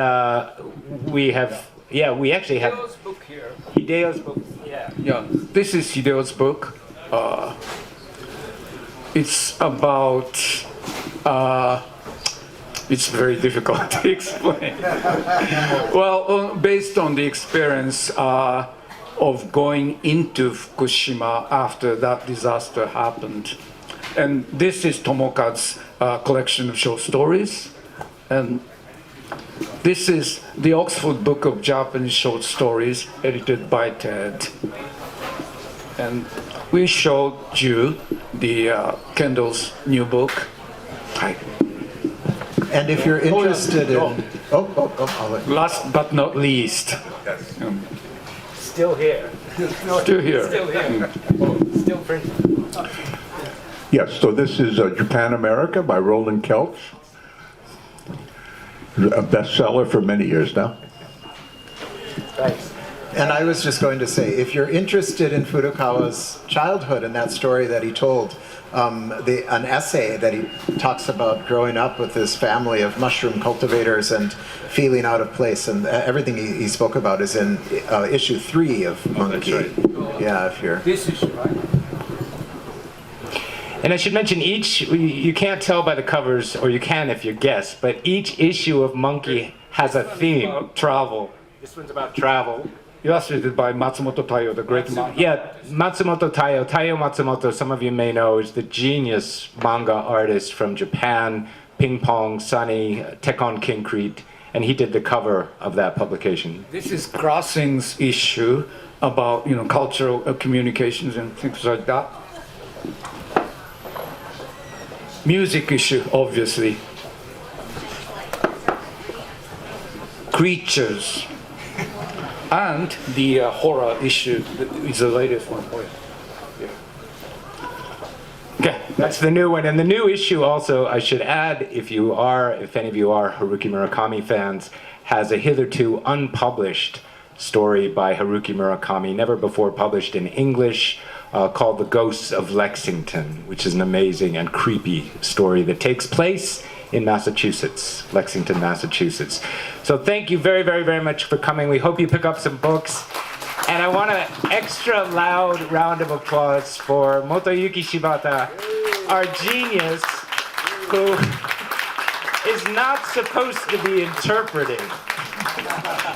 we have, we actually have Hideo's book here. Hideo's book. Yeah, this is Hideo's book. It's about, it's very difficult to explain. Well, based on the experience of going into Fukushima after that disaster happened. And this is Tomoka's collection of short stories. And this is the Oxford Book of Japanese Short Stories, edited by Ted. And we showed you the Kendall's new book. Hi. And if you're interested in... Last but not least. Yes. Still here. Still here. Still here. Still printing. Yes, so this is Japan America by Roland Kelch. A bestseller for many years now. Thanks. And I was just going to say, if you're interested in Furukawa's childhood and that story that he told, an essay that he talks about growing up with his family of mushroom cultivators and feeling out of place, and everything he spoke about is in issue 3 of Monkey. Right. Yeah, if you're... This issue, right? And I should mention you can't tell by the covers, or you can if you guess, but each issue of Monkey has a theme. Travel. This one's about travel. Illustrated by Matsumoto Taiyo, the great man. Yeah, Matsumoto Taiyo Matsumoto, some of you may know, is the genius manga artist from Japan, Ping Pong, Sunny, Tekkon Kincrete, and he did the cover of that publication. This is Crossing's issue about, cultural communications and things like that. Music issue, obviously. Creatures. And the horror issue is the latest one. Oh, yeah. Okay, that's the new one. And the new issue also, I should add, if any of you are Haruki Murakami fans, has a hitherto unpublished story by Haruki Murakami, never before published in English, called The Ghosts of Lexington, which is an amazing and creepy story that takes place in Massachusetts, Lexington, Massachusetts. So thank you very, very, very much for coming. We hope you pick up some books. And I want an extra loud round of applause for Motoyuki Shibata, our genius, who is not supposed to be interpreting.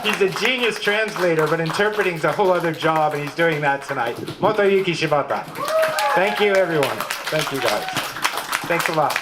He's a genius translator, but interpreting is a whole other job, and he's doing that tonight. Motoyuki Shibata. Thank you, everyone. Thank you, guys. Thanks a lot.